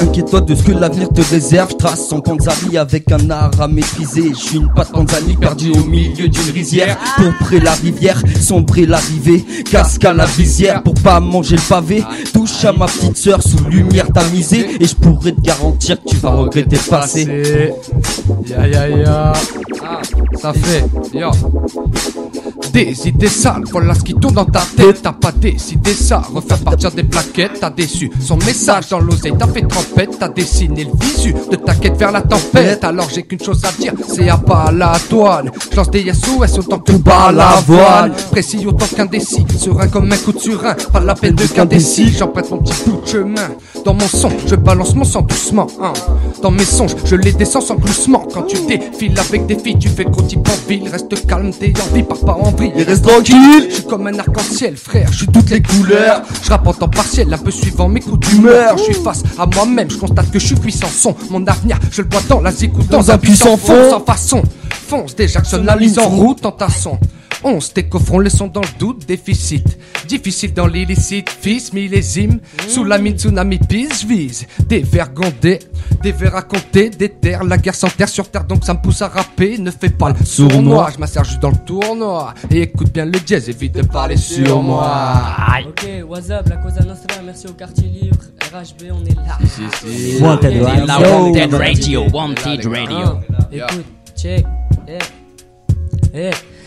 Inquiète-toi de ce que l'avenir te réserve. Je trace son Tanzanie avec un art à maîtriser. Je suis une patte Tanzanie perdue au milieu d'une rizière. Pour près la rivière, sombrer l'arrivée. Casque à la visière pour pas manger le pavé. Touche à ma petite sœur sous lumière tamisée. Et je pourrais te garantir que tu vas regretter le passé. Ya. Ça fait, yo. Des idées sales, voilà ce qui tourne dans ta tête. T'as pas décidé ça, refaire partir des plaquettes. T'as déçu son message dans l'oseille, t'as fait trempette. T'as dessiné le visu de ta quête vers la tempête. Alors j'ai qu'une chose à dire, c'est à pas à la douane. Je lance des SOS autant que bas à la voile. Précis autant qu'indécis, serein comme un coup de surin. Pas la peine de qu'indécis, j'emprunte mon petit bout de chemin. Dans mon son, je balance mon sang doucement, hein. Dans mes songes, je les descends sans gloussement. Quand tu défiles avec des filles, tu fais le gros type en ville. Reste calme, t'es en vie, pars pas en vrille. Et reste tranquille, je suis comme un arc-en-ciel, frère, je suis toutes les couleurs. Je rappe en temps partiel, un peu suivant mes coups d'humeur. Je suis face à moi-même, je constate que je suis puissant son. Mon avenir, je le vois dans la zécoute, dans un puissant fond. Sans façon, fonce, déjà Jackson la mise en route en tasson. 11 tes coffrons le sont dans le doute, déficit. Difficile dans l'illicite, fils millésime. Sous la mine, tsunami pisse, je vise. Des vers gondés, des vers racontés, des terres. La guerre sans terre sur terre, donc ça me pousse à rapper. Ne fais pas le sournois, je m'insère juste dans le tournoi. Et écoute bien le jazz, évite de parler sur moi. Ok, what's up, la Cosa Nostra, merci au quartier libre. RHB, on est là. Si. Wanted Radio. Wanted Radio. Écoute, check.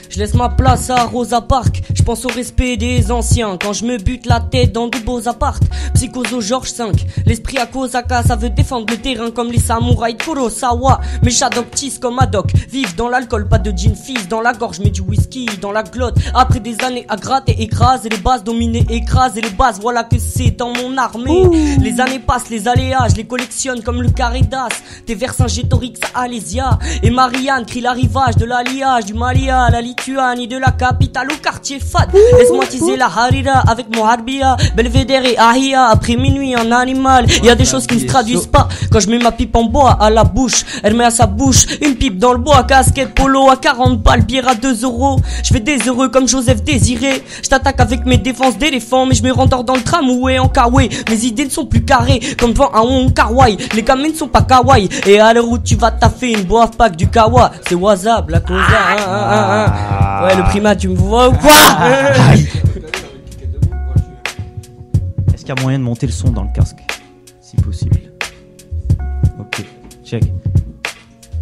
Je laisse ma place à Rosa Parks. Je pense au respect des anciens quand je me bute la tête dans de beaux apparts. Psychoso George V, l'esprit à Kosaka, ça veut défendre le terrain comme les samouraïs de Kurosawa. Mes Shadoktis comme Haddock, vivent dans l'alcool, pas de gin fizz dans la gorge, mais du whisky dans la glotte. Après des années à gratter, écraser les bases, dominer, écraser les bases, voilà que c'est dans mon armée. Les années passent, les aléas, je les collectionne comme le Caridas. Tes Vercingétorix à Alésia. Et Marianne crie l'arrivage de l'alliage, du Malia à la Lituanie, de la capitale au quartier fade. Laisse-moi teaser la harira avec mon harbia, Belvedere et Ahia. Après minuit un animal, y a des choses qui ne se traduisent pas. Quand je mets ma pipe en bois à la bouche, elle met à sa bouche une pipe dans le bois. Casquette polo à 40 balles, bière à 2 euros. Je fais des heureux comme Joseph Désiré. Je t'attaque avec mes défenses d'éléphant, mais je me rendors dans le tramway en kawaii. Mes idées ne sont plus carrées comme devant un Wong Kar Wai. Les gamins ne sont pas kawaii. Et à l'heure où tu vas taffer une boîte pack du kawa, c'est WhatsApp la Cosa. Ouais, le primat, tu me vois ou quoi? Est-ce qu'il y a moyen de monter le son dans le casque, si possible? Ok, check.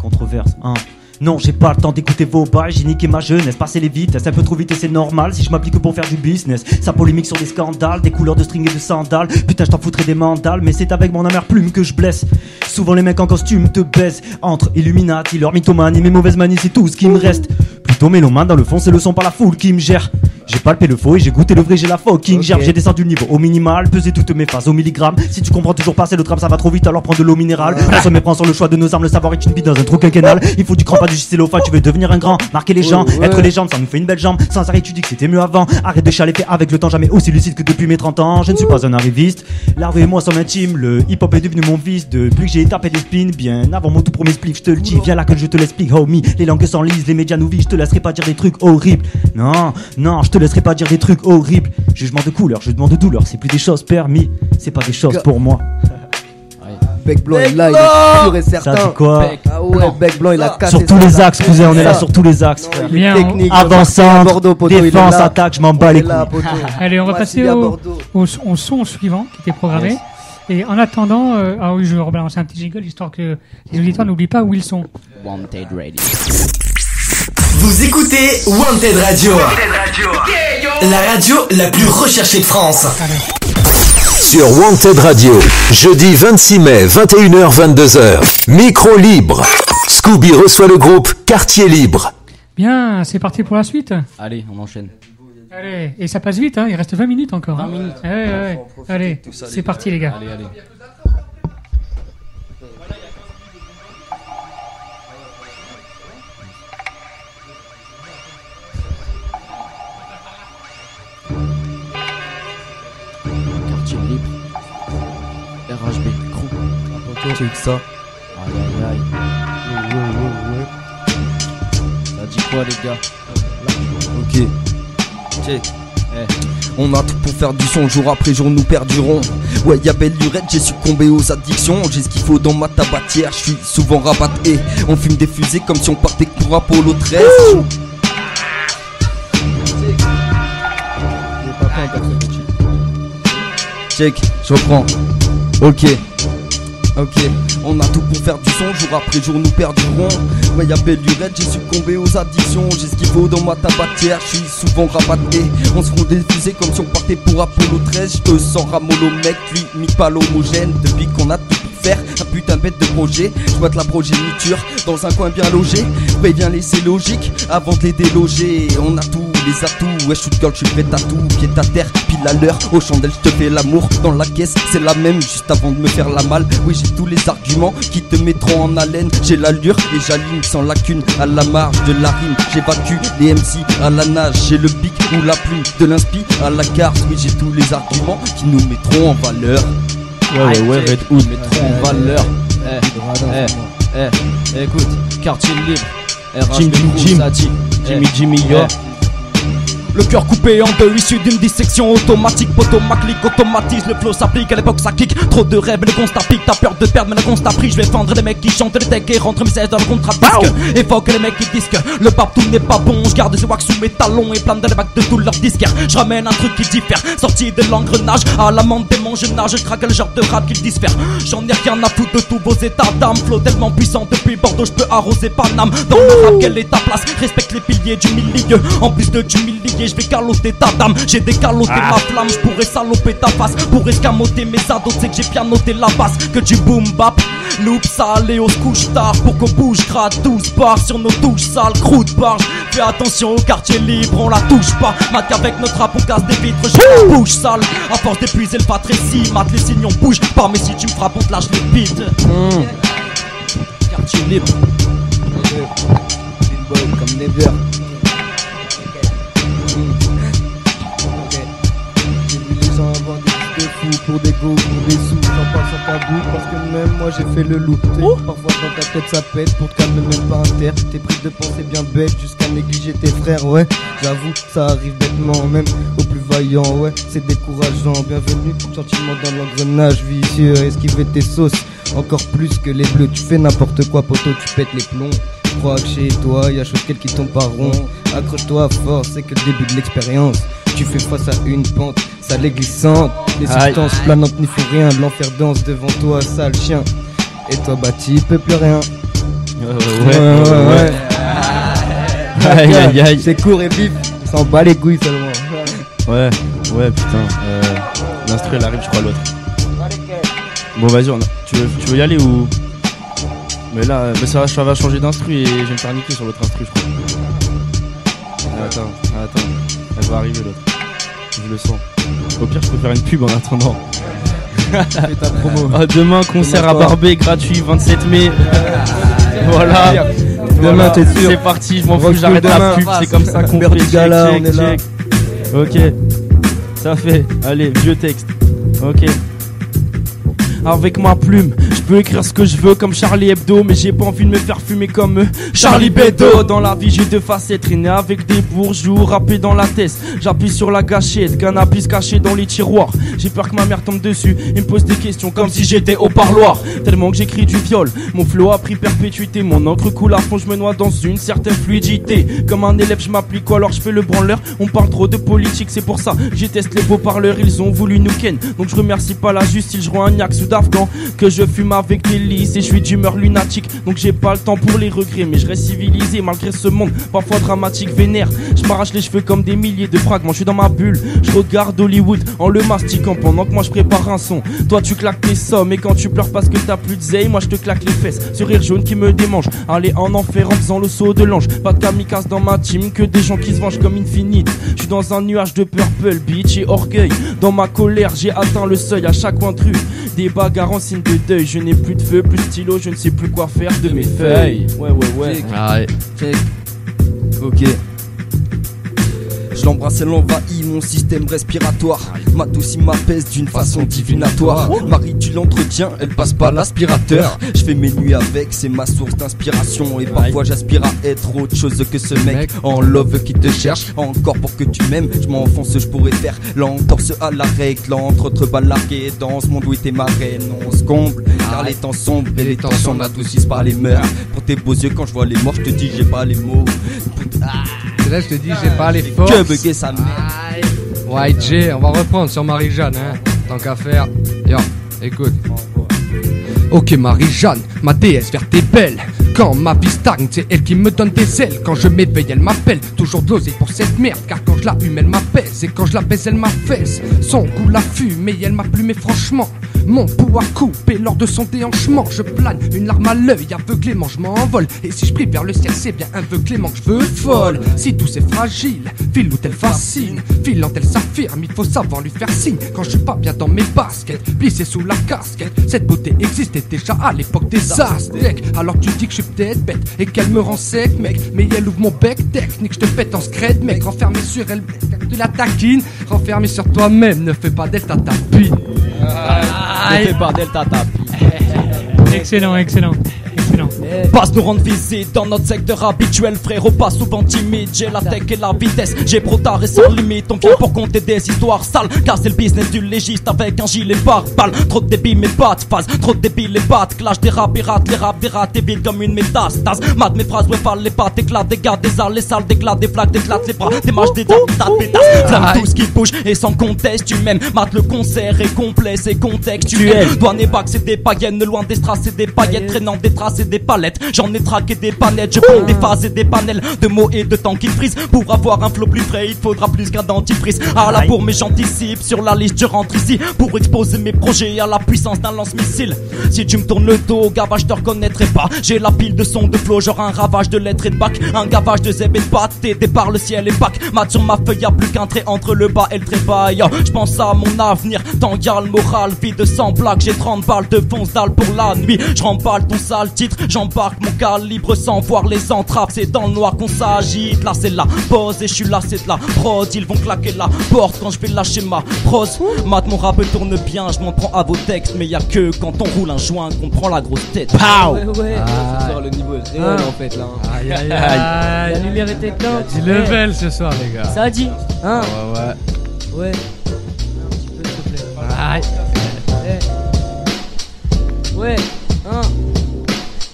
Controverse 1. Non, j'ai pas le temps d'écouter vos bails, j'ai niqué ma jeunesse, passer les vitesses un peu trop vite et c'est normal si je m'applique pour faire du business. Ça polémique sur des scandales, des couleurs de string et de sandales. Putain, je t'en foutrais des mandales, mais c'est avec mon amère plume que je blesse. Souvent les mecs en costume te baissent. Entre Illuminati, leur mythomanie, mes mauvaises manies, c'est tout ce qui me reste. Plutôt mélomane dans le fond, c'est le son par la foule qui me gère. J'ai palpé le faux et j'ai goûté le vrai, j'ai la fucking gerbe. J'ai descendu le niveau au minimal, pesé toutes mes phases au milligramme. Si tu comprends toujours pas, c'est le tram, ça va trop vite, alors prends de l'eau minérale. On se méprend sur le choix de nos armes, le savoir est une bite dans un trou quinquennal. Il faut du cran, pas du cellophane, tu veux devenir un grand, marquer les gens, être légende, ça nous fait une belle jambe. Sans arrêt, tu dis que c'était mieux avant. Arrête de chialer, fais avec le temps, jamais aussi lucide que depuis mes 30 ans. Je ne suis pas un arriviste, la rue et moi sommes intimes. Le hip-hop est devenu mon vice depuis que j'ai tapé des spins. Bien avant mon tout premier split, je te le dis, viens là que je te l'explique, homie. Les langues s'enlisent, les médias nous visent, je te laisserai pas dire des trucs horribles. Non, non, je te laisserai pas dire des trucs horribles. Jugement de couleur, je demande de douleur, c'est plus des choses permis, c'est pas des choses pour moi. Bec blanc, là, il est sûr et certain. Ça dit quoi? Ah ouais, bec blanc, il a cassé. Sur tous les axes, cousin, on est là sur tous les axes, frère. Bien, Avançant, défense, attaque, je m'en bats les couilles. Allez, on va passer au son suivant qui était programmé. Yes. Et en attendant, ah oui, je vais rebalancer un petit jingle histoire que les auditeurs n'oublient pas où ils sont. Wanted Radio. Vous écoutez Wanted Radio. La radio la plus recherchée de France. Sur Wanted Radio, jeudi 26 mai, 21h-22h, micro libre. Scooby reçoit le groupe Quartier Libre. Bien, c'est parti pour la suite. Allez, on enchaîne. Allez, et ça passe vite, hein, il reste 20 minutes encore. 20 minutes. Ouais. Allez, c'est parti les gars. Allez. Quartier Libre. RHB, crew. Check ça. Aïe. Ça dit quoi les gars? Ok. Check. On a tout pour faire du son, jour après jour nous perdurons. Ouais, y'a belle lurette, j'ai succombé aux addictions. J'ai ce qu'il faut dans ma tabatière, je suis souvent rabatté. On fume des fusées comme si on partait pour Apollo 13. Check, je reprends. Ok, on a tout pour faire du son, jour après jour nous perdurons. Ouais, y'a belle lurette, j'ai succombé aux addictions. J'ai ce qu'il faut dans ma tabatière, je suis souvent rabatté. On se font des fusées comme si on partait pour Apollo 13. Je te sens ramollo mec, lui, mi pas l'homogène. Depuis qu'on a tout pour faire un putain bête de projet. Je boite la progéniture dans un coin bien logé. Ouais, bien laisser logique avant de les déloger. On a tous les atouts, ouais, shoot girl, je suis prêt à tout. Pied à terre, pile à l'heure, aux chandelles, je te fais l'amour. Dans la caisse, c'est la même, juste avant de me faire la malle. Oui, j'ai tous les arguments qui te mettront en haleine. J'ai l'allure et j'aligne sans lacune à la marge de la rime. J'évacue les MC à la nage. J'ai le bic ou la plume de l'inspi à la carte. Oui, j'ai tous les arguments qui nous mettront en valeur. Ouais, Red Hood mettront en valeur. Écoute, Quartier Libre. Jimmy, yo. Le cœur coupé en deux, issu d'une dissection automatique. Potomac, automatise, le flow s'applique, à l'époque ça kick. Trop de rêves, le constat pique, t'as peur de perdre, mais le constat pris. Je vais fendre les mecs qui chantent les decks et rentre mes 16 dans le contrat de disque. Évoque les mecs qui disquent, le pape tout n'est pas bon. Je garde ces wax sous mes talons et plane dans les bacs de tous leurs disquaires. Je ramène un truc qui diffère, sorti de l'engrenage. À l'amende des manches, je nage, je craque le genre de rap qu'ils disfèrent. J'en ai rien à foutre de tous vos états d'âme. Flow tellement puissant depuis Bordeaux, je peux arroser Paname. Dans le rap, quelle est ta place? Respecte les piliers du milieu. En plus de t'humilier, je vais caloter ta dame. J'ai décaloté ma flamme, je pourrais saloper ta face. Pour escamoter mes ados, c'est que j'ai bien noté la basse. Que du boom bap, loop sale et on se couche tard. Pour qu'on bouge grade 12 bars sur nos touches sales, croûte barge. Fais attention au quartier libre, on la touche pas. Mat qu'avec notre rap on casse des vitres, j'ai la bouche sale. À force d'épuiser le patrécie, mat les signes on bouge pas. Mais si tu me frappes on te lâche les bites. Quartier libre. Billboy comme Never. Avoir des fous pour des go, pour des sous. J'en parle sans tabou parce que même moi j'ai fait le loup. Parfois dans ta tête ça pète, pour te calmer même pas un terre. T'es pris de pensées bien bêtes jusqu'à négliger tes frères. Ouais, j'avoue ça arrive bêtement, même aux plus vaillants. Ouais, c'est décourageant. Bienvenue gentiment dans l'engrenage vicieux. Esquiver tes sauces, encore plus que les bleus. Tu fais n'importe quoi poteau, tu pètes les plombs. Crois que chez toi y'a chose qu'elle qui tombe par rond. Accroche-toi fort, c'est que le début de l'expérience. Tu fais face à une pente, sale et glissante. Les substances planantes n'y font rien. L'enfer danse devant toi, sale chien. Et toi bâti, peut plus rien. Ouais. Aïe aïe aïe. C'est court et vif, on s'en bat les couilles seulement. Ouais, putain. L'instru elle arrive, je crois, l'autre. Bon, vas-y, tu veux y aller ou. Mais là, ça va changer d'instru et je vais me faire niquer sur l'autre instru, je crois. Attends. Elle va arriver l'autre. Je le sens. Au pire, je peux faire une pub en attendant. Fais ta promo. Demain, concert à Barbé, gratuit, 27 mai. Voilà. Demain, t'es sûr. C'est parti, je m'en fous, j'arrête la pub, c'est comme ça qu'on fait. Check. Ok. Ça fait. Allez, vieux texte. Ok. Avec ma plume, je peux écrire ce que je veux comme Charlie Hebdo, mais j'ai pas envie de me faire fumer comme Charlie Hebdo. Dans la vie j'ai deux facettes, traîner avec des bourgeois, rapper dans la tête. J'appuie sur la gâchette, cannabis caché dans les tiroirs. J'ai peur que ma mère tombe dessus et me pose des questions comme si j'étais au parloir. Tellement que j'écris du viol, mon flow a pris perpétuité. Mon encre coule à fond, je me noie dans une certaine fluidité. Comme un élève je m'applique, alors je fais le branleur. On parle trop de politique, c'est pour ça j'ai testé les beaux parleurs. Ils ont voulu nous ken, donc je remercie pas la justice. Je rends un yak sous d'Afghan que je fume avec des lys et je suis d'humeur lunatique. Donc j'ai pas le temps pour les regrets, mais je reste civilisé malgré ce monde parfois dramatique, vénère. Je m'arrache les cheveux comme des milliers de fragments. Je suis dans ma bulle, je regarde Hollywood en le mastiquant pendant que moi je prépare un son. Toi tu claques tes sommes et quand tu pleures parce que t'as plus de zeille, moi je te claque les fesses. Ce rire jaune qui me démange, aller en enfer en faisant le saut de l'ange. Pas de kamikaze dans ma team, que des gens qui se vengent comme Infinite. Je suis dans un nuage de purple, bitch et orgueil. Dans ma colère j'ai atteint le seuil à chaque coin de rue. Des bagarres en signe de deuil, je n'ai plus de feu, plus de stylo, je ne sais plus quoi faire de mes feuilles. Ouais. Check. Ok. Je l'embrasse, elle envahit mon système respiratoire. M'adoucit, m'apaise d'une façon divinatoire. Marie, tu l'entretiens, elle passe par l'aspirateur. Je fais mes nuits avec, c'est ma source d'inspiration. Et parfois j'aspire à être autre chose que ce mec en love qui te cherche encore pour que tu m'aimes. Je m'enfonce, je pourrais faire l'entorse à la règle. Entre autres balles larguées dans ce monde où était ma reine. On se comble, car les temps sombres et les tensions n'adoucissent pas les mœurs. Pour tes beaux yeux, quand je vois les morts, je te dis j'ai pas les mots. Là je te dis j'ai pas les forces. Que bugger sa mère. Ouais Jay, on va reprendre sur Marie-Jeanne hein. Tant qu'à faire. Yo, écoute. Ok Marie-Jeanne, ma déesse verte est belle. Quand ma vie stagne, c'est elle qui me donne des ailes. Quand je m'éveille, elle m'appelle. Toujours de l'oseille pour cette merde. Car quand je la hume, elle m'apaise. Et quand je la baise, elle m'affaisse. Son goût la fume, et elle m'a plumé franchement. Mon pouls a coupé lors de son déhanchement. Je plane, une larme à l'œil, aveuglément je m'envole. Et si je prie vers le ciel, c'est bien aveuglément que je veux folle. Si tout c'est fragile, file ou elle fascine, filant elle s'affirme, il faut savoir lui faire signe. Quand je suis pas bien dans mes baskets, plissé sous la casquette. Cette beauté existait déjà à l'époque des Aztèques. Alors tu dis que je suis peut-être bête et qu'elle me rend sec, mec. Mais elle ouvre mon bec technique, je te pète en scred, mec. Renfermé sur elle, de la taquine. Renfermé sur toi-même, ne fais pas d'elle ta tapine. Ne fais pas d'elle ta tapine. Excellent. Passe nous rendre visite dans notre secteur habituel, frérot, pas souvent timide. J'ai la tech et la vitesse, j'ai pro tard et sans limite. On vient pour compter des histoires sales, car c'est le business du légiste avec un gilet pare-balles. Trop de débit mais pas de phase, trop de débiles et pas de clash. Des rap et rate, les rap des rats, t'es vide comme une métastase. Mate mes phrases, ouais, les pattes, éclate, des gars, des arts, les salles, d'éclat, des flaques, d'éclate, les bras, des mâches, des dates, des pétasses. Flamme tout ce qui bouge et sans conteste, tu m'aimes. Mate le concert est complet, c'est contextuel. Douane et bac, c'est des païennes, loin des strass, c'est des paillettes, traînant des traces et des palettes. J'en ai traqué des panettes, je prends des phases et des panels de mots et de temps qui frisent. Pour avoir un flow plus frais, il faudra plus qu'un dentifrice. À la bourre, mais j'anticipe, sur la liste je rentre ici pour exposer mes projets à la puissance d'un lance-missile. Si tu me tournes le dos, gava, je te reconnaîtrai pas. J'ai la pile de sons de flow, genre un ravage de lettres et de bac. Un gavage de zèbre et de pâte, et départ le ciel et bac. Mat sur ma feuille, y'a plus qu'un trait entre le bas et le trépaille. Je pense à mon avenir, tant y'a le moral, vide sans blague. J'ai 30 balles de fonce dalle pour la nuit. Je remballe ton sale titre, j'embarque mon calibre sans voir les entraves. C'est dans le noir qu'on s'agite. Là c'est la pause et je suis là, c'est de la prod. Ils vont claquer la porte quand je vais lâcher ma prose. Mat mon rap tourne bien, je m'en prends à vos textes. Mais y'a que quand on roule un joint qu'on prend la grosse tête. Pow. Ouais. Le niveau est réel en fait là. Aïe aïe La lumière était éteinte. Du level ce soir les gars. Ça a dit. Hein. Ouais. Ouais. Un petit peu s'il te plaît. Aïe. Ouais. Hein.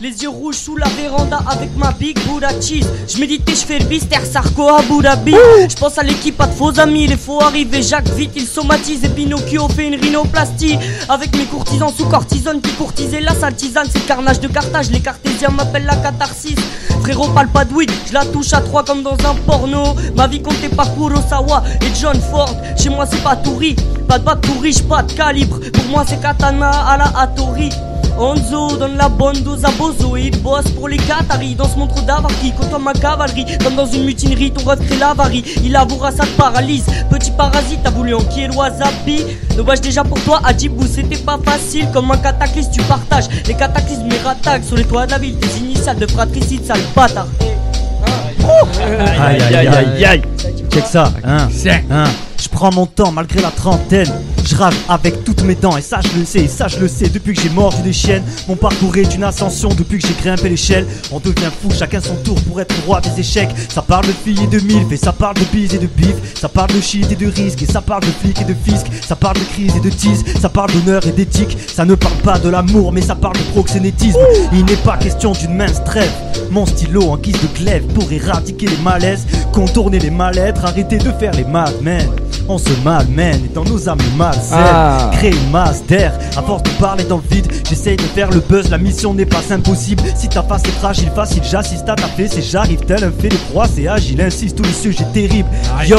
Les les yeux rouges sous la véranda avec ma big Buddha cheese. Je méditais, je fais le bistère, Sarko à Abu Dhabi. Je pense à l'équipe, pas de faux amis, les faux arrivés. Jacques vite, il somatise et Pinocchio fait une rhinoplastie. Avec mes courtisans sous cortisone qui courtisaient la sale tisane. C'est le carnage de Carthage, les cartésiens m'appellent la catharsis. Frérot, parle pas de weed, je la touche à 3 comme dans un porno. Ma vie comptait pas Kurosawa et John Ford. Chez moi c'est pas tout riz, pas de batte tout riche, pas de calibre. Pour moi c'est katana à la Hattori. Onzo donne la bonne dose à Bozo et il bosse pour les Qataris. Dans ce montre d'avarie, côtoie ma cavalerie. Comme dans une mutinerie, ton rêve crée l'avarie. Il avouera, ça te paralyse. Petit parasite, t'as voulu enquiller le wasabi. Dommage déjà pour toi, Adjibou, c'était pas facile. Comme un cataclysme, tu partages les cataclysmes et rattaques sur les toits de la ville. Tes initiales de fratricide, sale bâtard. Aïe aïe aïe aïe. Check ça, hein. Je prends mon temps malgré la trentaine. Je rage avec toutes mes dents et ça je le sais, et ça je le sais. Depuis que j'ai mordu des chiennes, mon parcours est une ascension. Depuis que j'ai grimpé l'échelle, on devient fou, chacun son tour pour être roi des échecs. Ça parle de filles et de milf, et ça parle de bise et de bif. Ça parle de shit et de risque, et ça parle de flic et de fisc. Ça parle de crise et de tease, ça parle d'honneur et d'éthique. Ça ne parle pas de l'amour, mais ça parle de proxénétisme. Il n'est pas question d'une mince trêve. Mon stylo en guise de glaive pour éradiquer les malaises, contourner les mal-être, arrêter de faire les madmen. On se malmène et dans nos âmes malsaines, créer une masse d'air. À force de parler dans le vide, j'essaye de faire le buzz. La mission n'est pas impossible. Si ta face est fragile, facile, j'assiste à ta fessée. J'arrive tel un fait de proie, c'est agile, insiste tous les sujets terribles. Yo,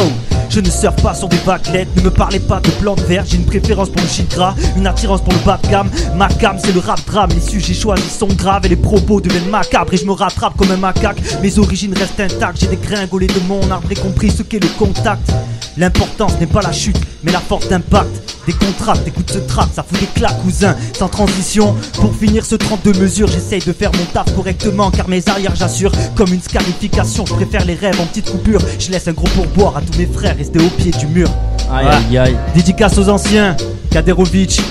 je ne surfe pas sur des vaguelettes. Ne me parlez pas de plantes vertes. J'ai une préférence pour le shit gras, une attirance pour le bas de gamme. Ma cam c'est le rap drame. Les sujets choisis sont graves et les propos deviennent macabres. Et je me rattrape comme un macaque. Mes origines restent intactes. J'ai dégringolé de mon arbre et compris ce qu'est le contact. L'importance n'est pas la chute, mais la force d'impact. Des contracts, écoute ce track, ça fout des claques cousin. Sans transition, pour finir ce 32 mesures, j'essaye de faire mon taf correctement. Car mes arrières j'assure, comme une scarification. Je préfère les rêves en petites coupures. Je laisse un gros pourboire à tous mes frères restés au pied du mur. Aïe aïe aïe. Dédicace aux anciens, Kaderovic,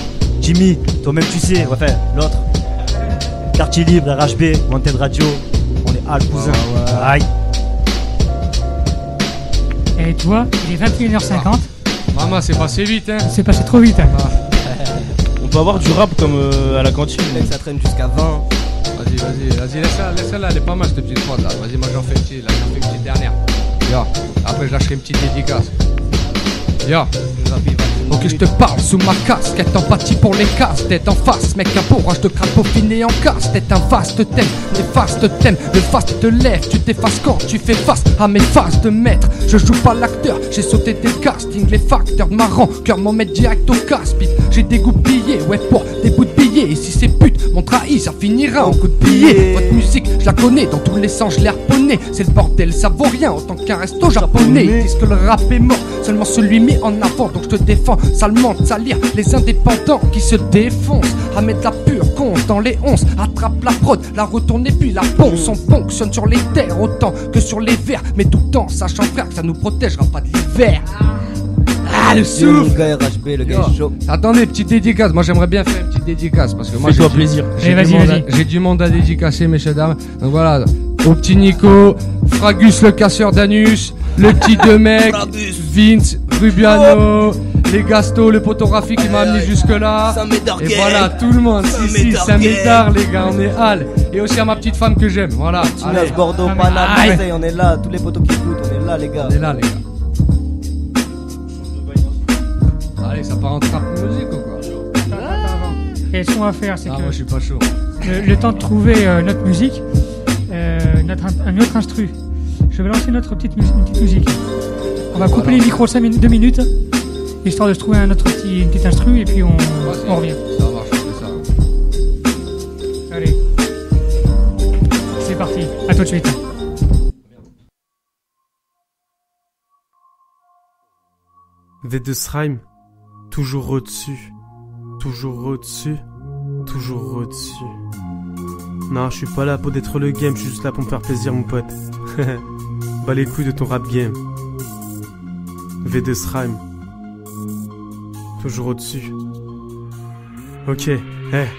Jimmy, toi-même tu sais, ouais, enfin l'autre. Quartier Libre, RHB, Wanted Radio, on est Al cousin. Aïe. Et toi, il est 21h50. Maman, c'est passé vite, hein. C'est passé trop vite. On peut avoir du rap comme à la cantine. Mec, ça traîne jusqu'à 20. Vas-y, laisse-la, elle est pas mal cette petite phrase là. Vas-y, moi j'en fais une petite dernière. Ya, après je lâcherai une petite dédicace. Ya. Ok, je te parle sous ma casquette, empathie pour les casses, tête en face, mec, un bourrage de crâne peaufiné en casse, tête un vaste thème, néfaste thème, le faste te lève, tu t'effaces quand tu fais face à mes phases de maître. Je joue pas l'acteur, j'ai sauté des castings, les facteurs marrants, cœur m'en mettre direct au casse-pipe. J'ai dégoupillé, ouais, pour des bouts de billets, et si ces putes m'ont trahi, ça finira en coup de billet. Votre musique, je la connais, dans tous les sens, je l'ai harponné, c'est le bordel, ça vaut rien, autant qu'un resto japonais. Ils disent que le rap est mort, seulement celui mis en avant, donc je te défends. Salement de salir les indépendants qui se défoncent. À mettre la pure conce dans les 11. Attrape la prod, la retourne et puis la ponce. On fonctionne sur les terres autant que sur les vers. Mais tout le temps, sachant frère que ça nous protégera pas de l'hiver. Ah, le souffle. Le gars RHB, le gars est chaud. Attendez, petite dédicace. Moi j'aimerais bien faire une petite dédicace parce que moi fais-toi plaisir. J'ai du monde à dédicacer, messieurs dames. Donc voilà, au petit Nico, Fragus le casseur d'anus, le petit Demec, Vince, Rubiano, les Gasto, le potographie qui m'a amené jusque là. Et voilà, tout le monde, si, Saint-Médard, les gars, on est hal. Et aussi à ma petite femme que j'aime, voilà. Tunas, Bordeaux, Paname, Marseille, on est là. Tous les potos qui écoutent, on est là, les gars. On est là, les gars. Allez, ça part en trap musique ou quoi? Et ce qu'on va faire, c'est que. Moi je suis pas chaud. Le temps de trouver notre musique, un autre instru. Je vais lancer une petite musique. On va couper les micros 2 minutes, histoire de se trouver une petite instru, et puis on revient. Ça marche, c'est ça. Allez. C'est parti, à tout de suite. V2 Srime, toujours au-dessus, toujours au-dessus, toujours au-dessus. Non, je suis pas là pour détruire le game, je suis juste là pour me faire plaisir, mon pote. Bas les couilles de ton rap game. V2 Srime, toujours au-dessus. Ok,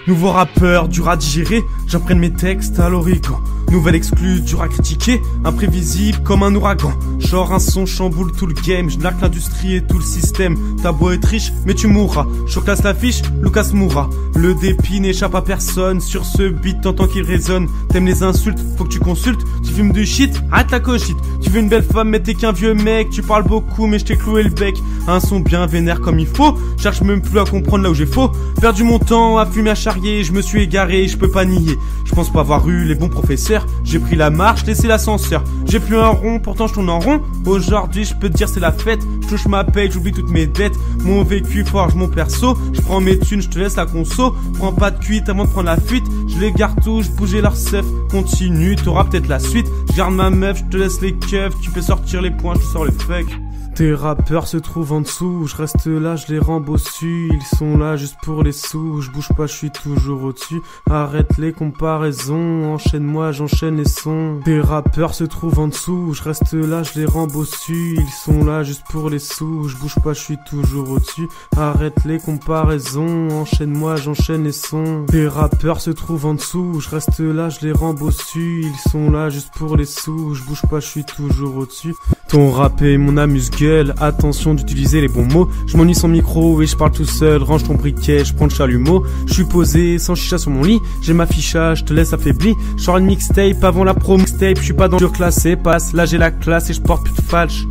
nouveau rappeur, dur à digérer, j'imprègne mes textes à l'orican. Nouvelle exclue, dur à critiquer, imprévisible comme un ouragan. Genre un son chamboule tout le game, je narque l'industrie et tout le système. Ta beau être riche, mais tu mourras. Chocas l'affiche, Lucas mourra. Le dépit n'échappe à personne. Sur ce beat, t'entends qu'il résonne. T'aimes les insultes, faut que tu consultes. Tu fumes du shit, arrête la cochite. Tu veux une belle femme, mais t'es qu'un vieux mec. Tu parles beaucoup, mais je t'ai cloué le bec. Un son bien vénère comme il faut. Cherche même plus à comprendre là où j'ai faux. Perdu mon temps à fumer à charrier. Je me suis égaré, je peux pas nier. Je pense pas avoir eu les bons professeurs. J'ai pris la marche, laissé l'ascenseur. J'ai plus un rond, pourtant je tourne en rond. Aujourd'hui je peux te dire c'est la fête. Je touche ma paye, j'oublie toutes mes dettes. Mon vécu forge mon perso. Je prends mes thunes, je te laisse la conso. Prends pas de cuite avant de prendre la fuite. Je les garde tous, je bougeais leur seuf. Continue, t'auras peut-être la suite. Je garde ma meuf, je te laisse les keufs. Tu peux sortir les points, je te sors les fuck. Tes rappeurs se trouvent en dessous, je reste là, je les rends bossus. Ils sont là juste pour les sous, je bouge pas, je suis toujours au-dessus. Arrête les comparaisons, enchaîne-moi, j'enchaîne les sons. Tes rappeurs se trouvent en dessous, je reste là, je les rends bossus. Ils sont là juste pour les sous, je bouge pas, je suis toujours au-dessus. Arrête les comparaisons, enchaîne-moi, j'enchaîne les sons. Tes rappeurs se trouvent en dessous, je reste là, je les rends bossus. Ils sont là juste pour les sous, je bouge pas, je suis toujours au-dessus. Ton rap est mon amuse-gueule, attention d'utiliser les bons mots. Je m'ennuie sans micro et je parle tout seul. Range ton briquet, je prends le chalumeau. Je suis posé sans chicha sur mon lit. J'ai ma ficha, je te laisse affaibli. Je sors une mixtape avant la pro mixtape. Je suis pas dans le classé, passe. Là j'ai la classe et je porte plus de falche.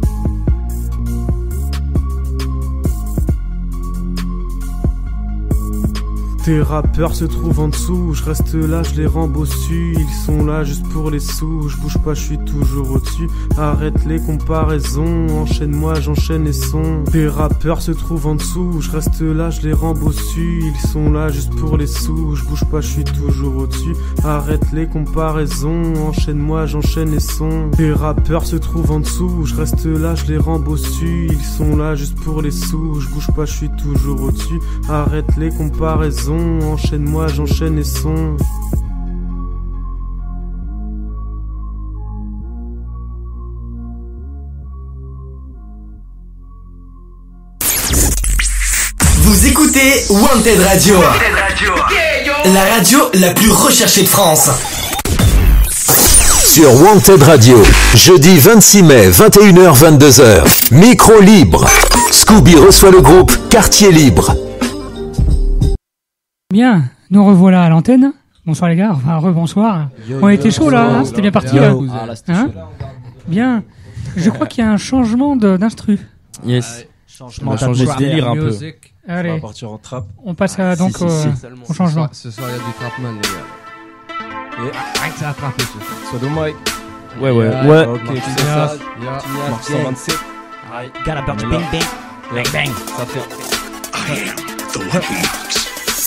Tes rappeurs se trouvent en dessous, je reste là, je les rends bossus. Ils sont là juste pour les sous, je bouge pas, je suis toujours au-dessus. Arrête les comparaisons, enchaîne-moi, j'enchaîne les sons. Tes rappeurs se trouvent en dessous, je reste là, je les rends bossus. Ils sont là juste pour les sous, je bouge pas, je suis toujours au-dessus. Arrête les comparaisons, enchaîne-moi, j'enchaîne les sons. Tes rappeurs se trouvent en dessous, je reste là, je les rends bossus. Ils sont là juste pour les sous, je bouge pas, je suis toujours au-dessus. Arrête les comparaisons, enchaîne-moi, j'enchaîne les sons. Vous écoutez Wanted Radio, la radio la plus recherchée de France. Sur Wanted Radio, jeudi 26 mai, 21h-22h, micro libre. Scooby reçoit le groupe Quartier Libre. Bien, nous revoilà à l'antenne. Bonsoir les gars, enfin rebonsoir. On était chaud là, hein, c'était bien parti là. Hein, bien, je crois qu'il y a un changement d'instru. Yes. Changement on va changer de délire un peu. Allez, on va partir en trap. On passe à, donc au changement. Ce soir il y a du trapman les gars. Et arrête ça attraper ce soir. Soit de Mike. Ouais. Ok, c'est ça. Marche 127. Gotta bang bang. Bang bang. Ça fait.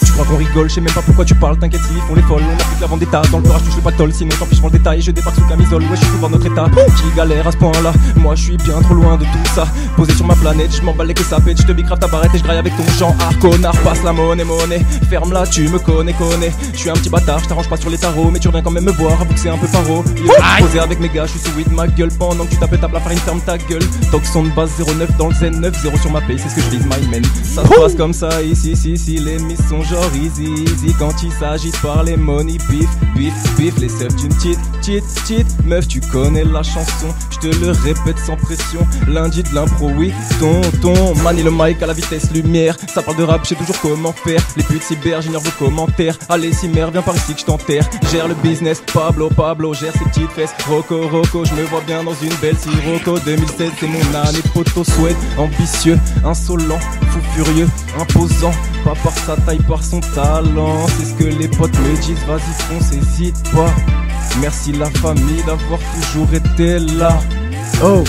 Tu crois qu'on rigole, je sais même pas pourquoi tu parles, t'inquiète s'ils font les folles. On a plus que la vendetta, dans le peur je touche le patol. Sinon tant pis je prends le détail, je débarque sous camisole. Ouais je suis tout dans notre état, qui galère à ce point là. Moi je suis bien trop loin de tout ça. Posé sur ma planète, je m'emballe les que ça pète. Je te bicrave ta barrette et je graille avec ton genre. Connard, passe la monnaie. Ferme là, tu me connais. Je suis un petit bâtard, je t'arrange pas sur les tarots. Mais tu reviens quand même me voir, avoue que c'est un peu paro. Posé avec mes gars, je suis sous weed ma gueule. Pendant que tu tapes la farine, ferme ta gueule. Toxon de base 09 dans le zen 9-0 sur ma paye, c'est ce que je dis my man. Ça se passe comme ça ici, si les miss sont genre easy. Quand il s'agit de parler money, bif, les seufs d'une cheat, meuf tu connais la chanson, je te le répète sans pression, lundi de l'impro oui, tonton, manie le mic à la vitesse lumière, ça parle de rap, je sais toujours comment faire, les putes cyber, j'ignore vos commentaires, allez Cimer, viens par ici que je t'enterre, gère le business, Pablo, gère ses petites fesses, Rocco, je me vois bien dans une belle Sirocco, 2016 c'est mon année, photo souhaite, ambitieux, insolent, fou furieux, imposant, pas par sa taille, par son talent. C'est ce que les potes me disent, vas-y fonce, hésite pas. Merci la famille d'avoir toujours été là. Oh,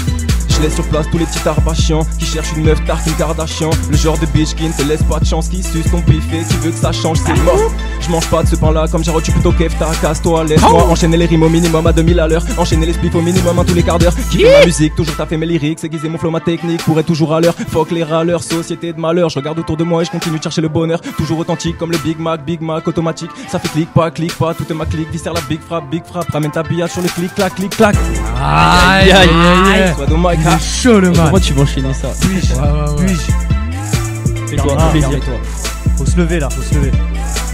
je laisse sur place tous les petits arbachians qui cherchent une meuf tard Kim Kardashian. Le genre de bitch qui ne te laisse pas de chance, qui suce ton pif et qui veut que ça change, c'est mort. Je mange pas de ce pain là comme Jarod, tu plutôt kef, ta casse-toi, laisse-moi enchaîner les rimes au minimum à 2000 à l'heure. Enchaîner les spliffs au minimum à tous les quarts d'heure. Kiffer ma musique, toujours t'as fait mes lyrics, aiguiser mon flow, ma technique pour être toujours à l'heure. Fuck les râleurs, société de malheur. Je regarde autour de moi et je continue de chercher le bonheur. Toujours authentique comme le Big Mac automatique. Ça fait clic pas, tout est ma clique. Viscère la big frappe. Ramène ta billade sur le clic clac. Aïe. Sois de Mike, chaud le man. Pourquoi tu vas enchaîner ça? Puis-je Fais-toi plaisir toi. Faut se lever là,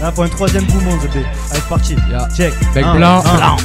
Là pour un troisième poumon, Zepé. Allez, c'est parti. Yeah. Check. Bec Un, blanc. un.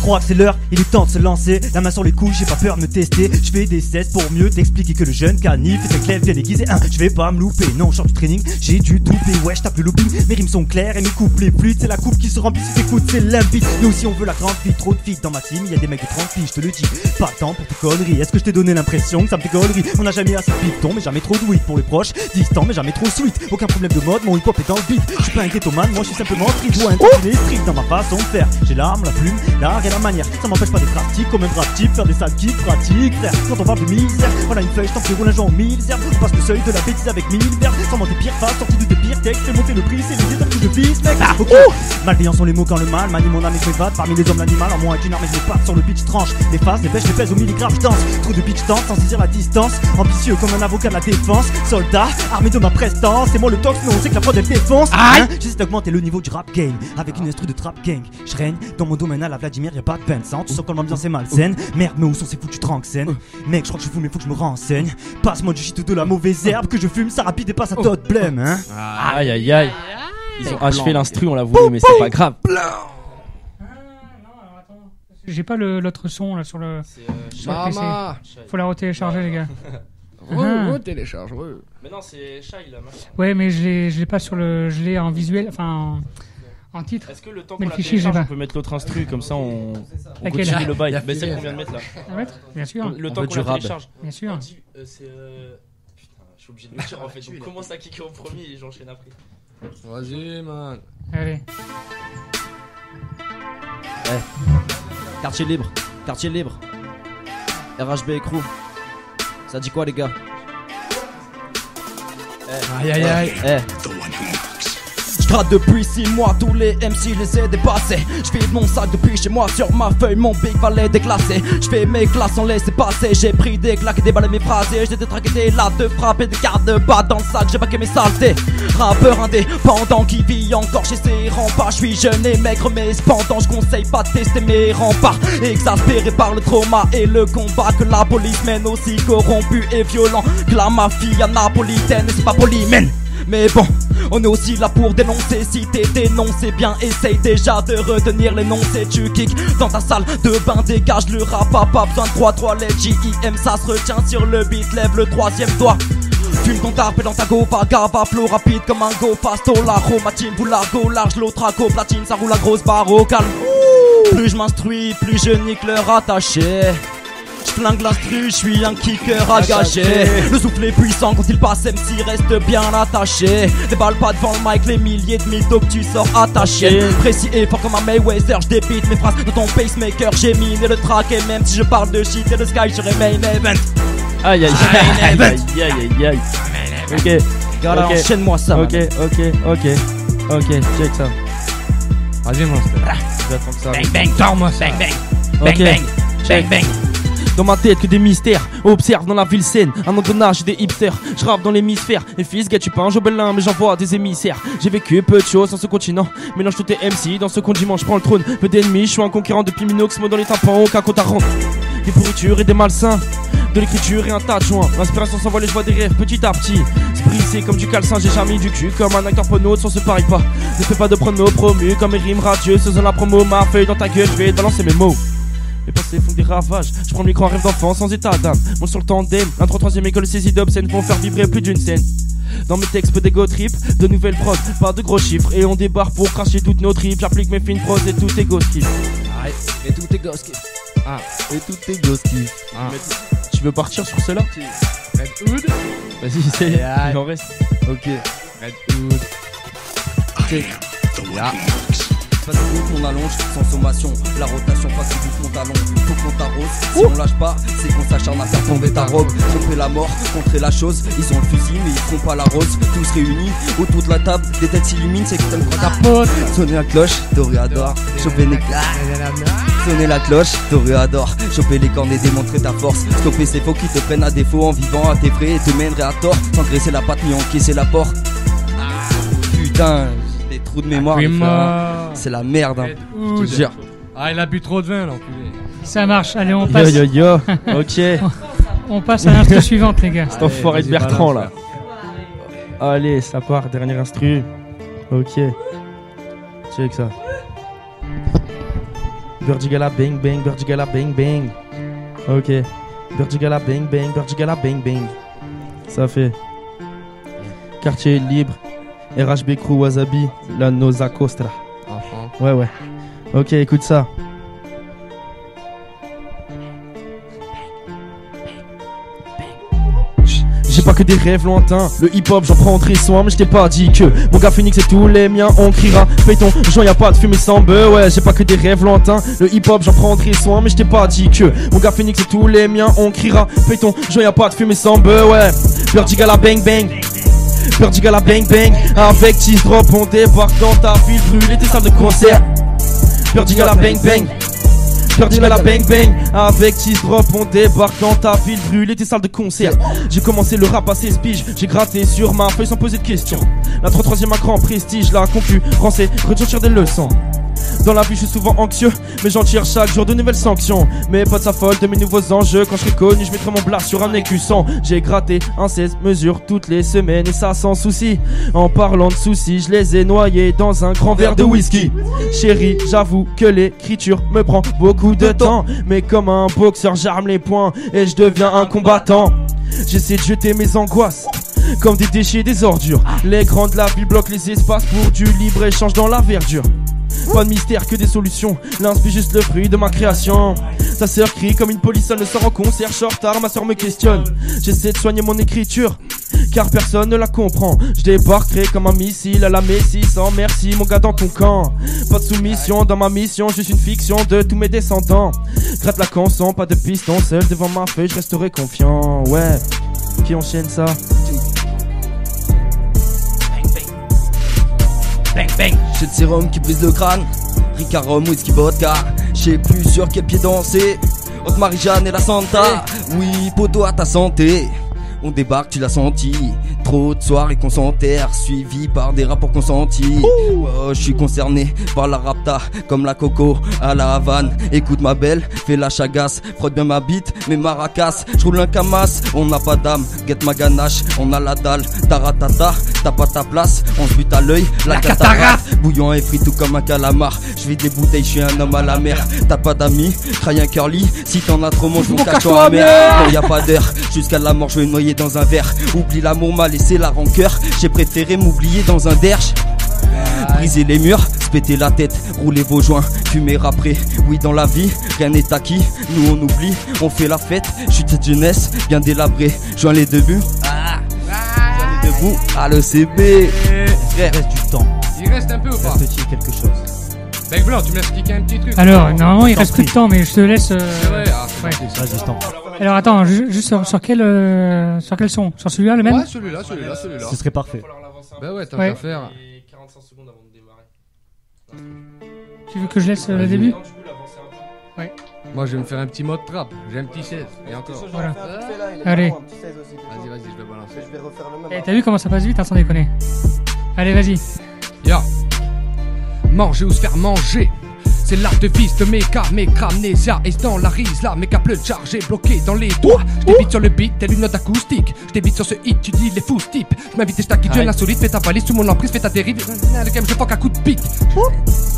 Je crois que c'est l'heure, il est temps de se lancer. La main sur les couilles, j'ai pas peur de me tester. Je fais des cesses pour mieux t'expliquer que le jeune canif est clair bien aiguisé. Je vais pas me louper, non, je sors du training, j'ai dû doubler. Ouais, je tape le looping, mes rimes sont claires et mes couplets fluides. C'est la coupe qui se remplit si t'écoutes, c'est limpide. Nous aussi on veut la grande vie, trop de filles dans ma team. Il y a des mecs de 30 filles, je te le dis. Pas de temps pour tes conneries. Est-ce que je t'ai donné l'impression que ça me fait conneries? On a jamais assez de picton, mais jamais trop de weed. Pour les proches, distant, mais jamais trop sweet. Aucun problème de mode, mon hip hop est dans le beat. Je suis pas un ghettoman, moi je suis simplement street. Ou un strict dans ma façon de faire. J'ai l'arme, la plume, l'art et la manière. Ça m'empêche pas d'être pratique comme un rap type, faire des sales kicks pratiques, frère. Quand on parle de misère, voilà une feuille, je t'en fais rouler un joint en 1000 herbes. On passe le seuil de la bêtise avec 1000 verbes. Sans mentir pire face, sorti de tes pires textes. Fais monter le prix, c'est les étapes que je vise, mec. Ok. Malveillants sont les mots quand le mal manie mon âme et je m'évade. Parmi les hommes l'animal, en moins est une arme et je me passe sur le pitch tranche. Les faces, les pêches, les pèse au milligramme, je danse. Trop de pitch tense sans saisir la distance. Ambitieux comme un avocat de la défense. Soldat, armé de ma prestance. C'est moi le tox, mais on sait que la prod elle défonce. Hein? J'essaie d'augmenter le niveau du rap game avec une instru de trap gang. Je règne dans mon domaine à la Vladimir, y'a pas de peine. Tu sens quand l'ambiance est malsaine. Merde, mais où sont ces foutus tranks scène? Mec, je crois que je fume, mais faut que je me renseigne. Passe-moi du shit ou de la mauvaise herbe que je fume, ça rapide et passe à toi de blême, hein? Aïe aïe aïe. Ils ont achevé l'instru, on l'a voulu, mais c'est pas grave. J'ai pas l'autre son là sur le PC. Mama. Faut la retélécharger, les gars. Télécharge, ouais. Mais non, c'est Shai là. Ouais, mais je l'ai pas sur le. Je l'ai en visuel, enfin en titre. Est-ce que le temps mais qu'on le la fichier, j'ai télécharge, pas. on peut mettre l'autre instru, comme ça on Laquelle? continue le bail. Il y a Mais celle fini. qu'on vient de mettre là. À mettre? Bien sûr. Le On temps veut qu'on du la rap. télécharge. Bien sûr. C'est putain, je suis obligé de le dire en fait. Donc commence à kicker au premier et j'enchaîne après. Vas-y, man. Allez. Quartier libre, quartier libre. RHB Crew. Ça dit quoi les gars? Aïe aïe aïe. J'gratte depuis 6 mois, tous les MC les ai dépassés. J'vide mon sac depuis chez moi, sur ma feuille mon big valet déclassé. J'fais mes classes sans laisser passer. J'ai pris des claques et des balles mes phrases. J'ai détraqué des lattes de frappe et des cartes de batte dans le sac. J'ai paqué mes saletés. Rappeur indépendant qui vit encore chez ses remparts. J'suis jeune et maigre mais cependant j'conseille pas de tester mes remparts. Exaspéré par le trauma et le combat que la police mène, aussi corrompu et violent que la mafia napolitaine. Et c'est pas poli, man. Mais bon, on est aussi là pour dénoncer. Si t'es dénoncé, bien essaye déjà de retenir l'énoncé. Tu kicks dans ta salle de bain, dégage le rap. Pas besoin de 3 lettres, J-I-M, ça se retient sur le beat. Lève le 3e doigt. Fume ton tarpe et dans ta go, gava, flow rapide comme un go, fasto, la romatine, vous largo, large, l'autre à go, platine, ça roule la grosse barre au calme. Plus je m'instruis, plus je nique leur attaché. J'flingue l'instru, j'suis un kicker engagé. Le souffle est puissant quand il passe, MC reste bien attaché. Déballe pas devant le mic, les milliers de mythos que tu sors attaché. Précis et fort comme un Mayweather, j'débite mes phrases de ton pacemaker. J'ai miné le track et même si je parle de shit et de sky, j'serai main event. Aïe aïe aïe aïe aïe aïe. Ok, Gars, ok. enchaîne-moi ça. Ok, check ça. Vas-y, mon frère. J'attends que ça. Bang bang, tords-moi ça. Bang bang. Bang Ok. bang. Bang bang. Dans ma tête que des mystères, observe dans la ville saine, un engrenage des hipsters, je rappe dans l'hémisphère, et fils gars tu pas un jobelin mais j'envoie des émissaires. J'ai vécu peu de choses dans ce continent, mélange tous tes MC, dans ce condiment je prends le trône. Peu d'ennemis, je suis un conquérant depuis Minox, dans les tympans, aucun compte à rendre. Des pourritures et des malsains, de l'écriture et un tas de joints. L'inspiration s'envole et je vois des rêves petit à petit. Esprit c'est comme du calcin, j'ai jamais du cul comme un acteur porno, sans se parie pas. Ne fais pas de prono promu comme mes rimes radieuses, faisant la promo, ma feuille dans ta gueule, je vais balancer mes mots. Mes pensées font des ravages, je prends le micro en rêve d'enfant sans état d'âme. Monte sur le tandem, un 3e école saisie d'obscènes vont faire vibrer plus d'une scène. Dans mes textes, peu d'ego trip, de nouvelles prods, pas de gros chiffres. Et on débarque pour cracher toutes nos tripes. J'applique mes fines proses et tout est ghost kiff. Arrête. Et tout est ghost kiff. Ah. Et tout est ghost kiff. Ah. Tu veux partir sur cela? Red Hood. Vas-y, c'est. Il en reste. Ok. Red Hood. Ok. Là. Pas de route, on allonge, sans sommation. La rotation passe du mon talon. Faut qu'on t'arrose. Si on lâche pas, c'est qu'on s'acharne à faire tomber ta robe. Tromper la mort, contrer la chose. Ils ont le fusil, mais ils font pas la rose. Tous réunis autour de la table, des têtes s'illuminent, c'est que t'aimes quoi ta pote. Sonner la cloche, Toréador. Choper les sonner la cloche, Toréador. Choper les cornes et démontrer ta force. Stopper ces faux qui te prennent à défaut en vivant à tes frais et te mèneraient à tort. Sans graisser la patte ni encaisser la porte. Putain, j'ai des trous de mémoire. C'est la merde, hein. Je te jure. Ah, il a bu trop de vin, l'enculé. Ça marche, allez, on passe. Yo. Ok. On passe à l'instru suivante, les gars. C'est enfoiré de Bertrand là. Allez, ça part, dernier instru. Ok. Check ça. Burdigala bang bang, Burdigala bang bang. Ok. Burdigala bang bang, Burdigala bang bang. Ça fait Quartier Libre, RHB Crew Wasabi, la Noza Costra. Ouais. Ok, écoute ça. J'ai pas que des rêves lointains, le hip-hop j'en prendrai soin. Mais je t'ai pas dit que mon gars Phoenix et tous les miens on criera Péton, joint y'a pas de fumée sans beurre. Ouais, j'ai pas que des rêves lointains, le hip-hop j'en prendrai soin. Mais je t'ai pas dit que mon gars Phoenix et tous les miens on criera Péton, joint y'a pas de fumée sans beurre. Ouais, Burdigala bang bang, Burdigala bang bang. Avec Tease Drop on débarque dans ta ville, brûler tes salles de concert. Burdigala bang bang, Burdigala bang bang. Avec Tease Drop on débarque dans ta ville, brûler tes salles de concert. J'ai commencé le rap à 16 piges, j'ai gratté sur ma feuille sans poser de questions. La 33ème à grand prestige, la concurrence est rude, j'en tire des leçons. Dans la vie je suis souvent anxieux, mais j'en tire chaque jour de nouvelles sanctions. Mes potes s'affolent de mes nouveaux enjeux, quand je serai connu je mettrai mon blast sur un écusson. J'ai gratté un 16 mesures toutes les semaines et ça sans souci. En parlant de soucis, je les ai noyés dans un grand verre de whisky. Chérie, j'avoue que l'écriture me prend beaucoup de temps, mais comme un boxeur j'arme les poings et je deviens un combattant. J'essaie de jeter mes angoisses comme des déchets, des ordures. Les grands de la ville bloquent les espaces pour du libre échange dans la verdure. Pas de mystère que des solutions, l'inspire juste le fruit de ma création. Sa sœur crie comme une police, elle ne sort en concert, je suis en retard, ma sœur me questionne. J'essaie de soigner mon écriture, car personne ne la comprend. Je débarquerai comme un missile à la Messi, sans merci mon gars dans ton camp. Pas de soumission dans ma mission, juste une fiction de tous mes descendants. Gratte la canson, pas de piston, seul devant ma feuille, je resterai confiant. Ouais, qui enchaîne ça? Bang bang, j'ai de sérum qui brise le crâne. Ricard, rhum, whisky, vodka. J'sais plus sur quel pied danser entre Marie-Jeanne et la Santa. Oui, poteau à ta santé. On débarque, tu l'as senti. Trop de soirées qu'on s'enterre, suivi par des rapports consentis. Oh, je suis concerné par la rapta, comme la coco à la Havane. Écoute ma belle, fais la chagasse, frotte bien ma bite, mes maracas. J'roule un camas, on n'a pas d'âme, guette ma ganache, on a la dalle. Taratata, t'as pas ta place, on se bute à l'œil, la cataracte. Bouillant et frit tout comme un calamar. J'vis des bouteilles, j'suis un homme à la mer. T'as pas d'amis, craille un curly. Si t'en as trop, mange mon cachot à mer. Non, y'a pas d'heure, jusqu'à la mort, je vais noyer dans un verre. Oublie l'amour, m'a laissé la rancœur. J'ai préféré m'oublier dans un derche. Briser les murs, se péter la tête, rouler vos joints, fumer après. Oui, dans la vie, rien n'est acquis. Nous on oublie, on fait la fête. J'suis de jeunesse, bien délabré. Joins les deux buts. Joins les deux bouts. Ah, le CB. Frère, reste du temps. Il reste un peu ou pas? Reste-t-il quelque chose? Bec Blanc, tu me laisses expliquer un petit truc. Alors, normalement, il reste plus de temps, mais je te laisse. C'est vrai, ouais. Vas-y, je t'en prie. Alors, attends, juste sur quel son? Sur celui-là, le même? Ouais, celui-là. Ce serait parfait. Bah ouais, t'as Ouais. qu'à faire. 45 secondes avant de démarrer. Tu veux que je laisse le début? Ouais. Moi, je vais me faire un petit mode trap. J'ai un petit 16. Et encore. Voilà. Allez. Vas-y, je vais balancer. Je vais refaire le même. Eh, t'as vu comment ça passe vite, hein, sans déconner. Allez, vas-y. Ya. Manger ou se faire manger. C'est l'art de fils de méca, amnésia. Et dans la rise, là, méca pleut chargé, bloqué dans les doigts. J't'évite sur le beat, telle une note acoustique. J't'évite sur ce hit, tu dis les fous types. J'm'invite et j't'acquitte, tu es l'insolite. Fais ta valise sous mon emprise, fais ta dérive. Le game, je fuck à coup de pique.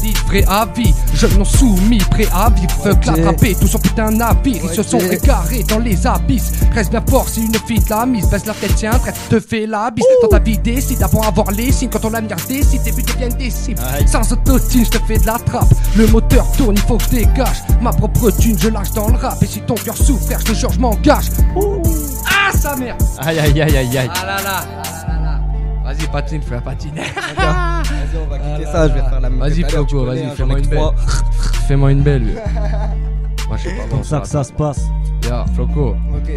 Dit vrai avis, jeunes non soumis, prêts à vivre. Fuck l'attraper, tout son putain navire. Ils se sont égarés dans les abysses. Reste bien fort si une fille te l'a mise. Baisse la tête, tiens, traite, te fait la bise. Dans ta vie, décide avant avoir les signes. Quand on l'avenir décide, tes buts deviennent des cibles. Sans autotune, j'te fais de la trappe. Le moteur tourne, il faut que je dégage. Ma propre thune, je lâche dans le rap. Et si ton cœur souffre, frère, je te jure, je m'engage. Ah, sa mère. Aïe aïe aïe aïe aïe. Ah là là. Vas-y, patine, frère, patine. Vas-y, on va quitter ça, je vais faire la même. Vas-y, Floco, vas-y, fais-moi une belle. Fais-moi une belle, lui. Moi, je sais pas. Comme ça que ça se passe. Ya, Floco. Ok.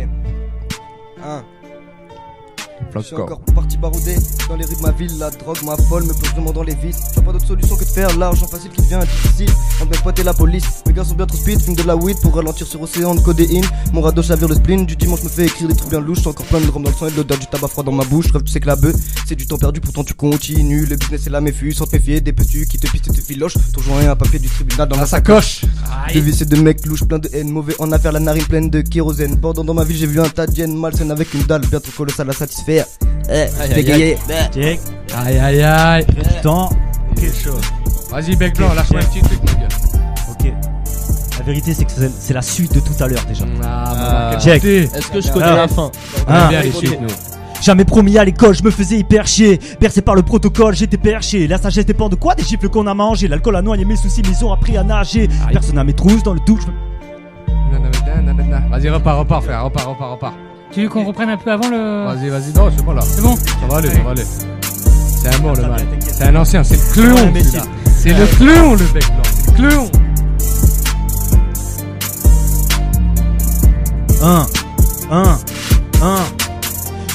1. Je suis Floco. encore parti barouder dans les rues de ma ville. La drogue m'affole, me plonge vraiment dans les vides. J'ai pas d'autre solution que de faire l'argent facile qui devient difficile. Entre mes potes et la police, mes gars sont bien trop speed. Fume de la weed pour ralentir sur océan de codéine. Mon radeau chavire le spleen. Du dimanche me fait écrire des trucs bien louches. J'ai encore plein de rhum dans le sang et de l'odeur du tabac froid dans ma bouche. Rêve, tu sais que la bœuf, c'est du temps perdu, pourtant tu continues. Le business est là, méfie, sans te méfier. Des petits qui te pistent et te filochent. Ton joint un papier du tribunal dans la sacoche. De vices de mecs louches, plein de haine. Mauvais en affaire, la narine pleine de kérosène. Bordant dans ma vie, j'ai vu un tas de gêne malsaine avec une dalle bien trop colossale à satisfaire. Bégayé. Check. Aïe aïe aïe. Du temps. Quelque chose. Vas-y, bec blanc, lâche-moi un petit truc, mon gars. Ok. vérité, c'est que c'est la suite de tout à l'heure déjà. Check. Est-ce que je connais la fin? Bien les suites, nous. Jamais promis à l'école, je me faisais hyper chier. Bercé par le protocole, j'étais perché. La sagesse dépend de quoi? Des gifles qu'on a mangé. L'alcool a noyé mes soucis, mais ils ont appris à nager. Personne n'a mes trousses dans le douche. Vas-y, repars, frère, repars. Tu veux qu'on reprenne un peu avant le. Vas-y, non, c'est bon là. C'est bon? Ça va aller. C'est un mort le mal. C'est un ancien, c'est le cléon. C'est le cléon, le bec là. C'est le cléon.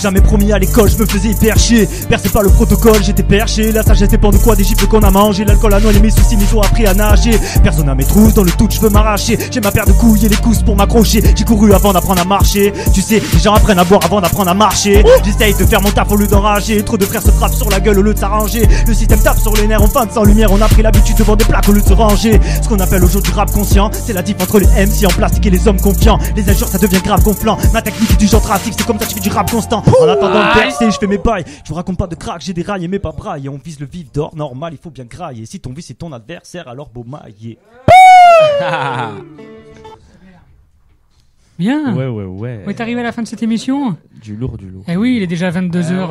Jamais promis à l'école, je me faisais hyper chier. Bercé par le protocole, j'étais perché. La sagesse dépend de quoi? Des gifles qu'on a mangé. L'alcool a noyé mes soucis, mais ils ont appris à nager. Personne n'a mes trousses dans le tout, je veux m'arracher. J'ai ma paire de couilles et les cousses pour m'accrocher. J'ai couru avant d'apprendre à marcher. Tu sais, les gens apprennent à boire avant d'apprendre à marcher. J'essaye de faire mon taf au lieu d'enrager. Trop de frères se frappent sur la gueule au lieu de s'arranger. Le système tape sur les nerfs, enfin de sans lumière. On a pris l'habitude de vendre des plaques au lieu de se ranger. Ce qu'on appelle aujourd'hui rap conscient, c'est la diff entre les MC en plastique et les hommes confiants. Les injures ça devient grave gonflant. Ma technique est du genre drastique, c'est comme ça que je fais du rap constant. En attendant le percer, je fais mes bails. Je vous raconte pas de crack, j'ai des rails et mes pas brailles. On vise le vif d'or, normal, il faut bien grailler. Si ton vice c'est ton adversaire, alors beau mailler. Bien. Ouais. On est arrivé à la fin de cette émission. Du lourd. Eh oui, il est déjà 22h.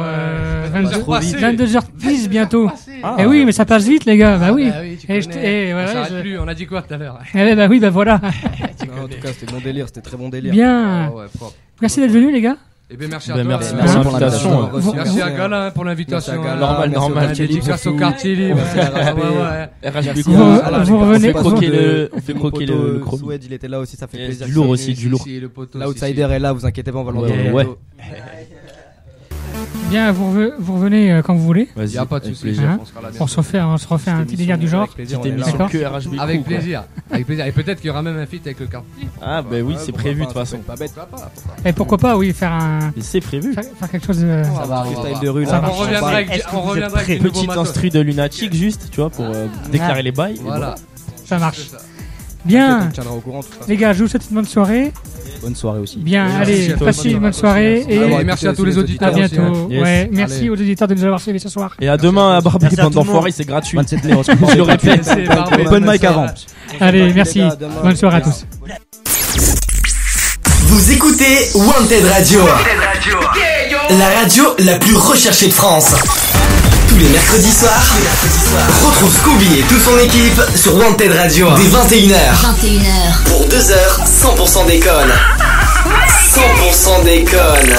22h10 bientôt. Eh oui, mais ça passe vite, les gars. Bah oui. On a dit quoi tout à l'heure? Bah oui, bah voilà. En tout cas, c'était bon délire, c'était très bon délire. Bien. Merci d'être venus, les gars. Eh bien, merci à toi. Merci pour l'invitation. Merci à Gala pour l'invitation. Normal. Dédicace au quartier libre. Vous revenez. On fait croquer le chrome. Swed, il était là aussi, ça fait plaisir. Du lourd aussi, du lourd. L'outsider est là, vous inquiétez pas, on va l'entendre. Ouais. Bien, vous revenez quand vous voulez. Vas-y, y'a pas de soucis. On se refait un petit délire du genre. Avec plaisir. Et peut-être qu'il y aura même un feat avec le quartier. Ah, bah oui, c'est prévu de toute façon. Et pourquoi pas, oui, faire un. C'est prévu. Faire quelque chose de. Ça va arriver. Style de rue, on reviendra avec une petite instru de Lunatic, juste, tu vois, pour déclarer les bails. Voilà. Ça marche. Bien. Les gars, je vous souhaite une bonne soirée. Bonne soirée aussi. Bien, allez, passez une bonne soirée. Et merci à tous les auditeurs. À bientôt. Ouais, merci aux auditeurs de nous avoir suivis ce soir. Et à demain à Barbie Bande d'Enfoirés, c'est gratuit. 27 mai, je le répète. Open mic avant. Allez, merci. Bonne soirée à tous. Vous écoutez Wanted Radio. La radio la plus recherchée de France. Tous les mercredis soirs, retrouve Scooby et toute son équipe sur Wanted Radio dès 21h. Pour 2 heures, 100% déconne. 100% déconne.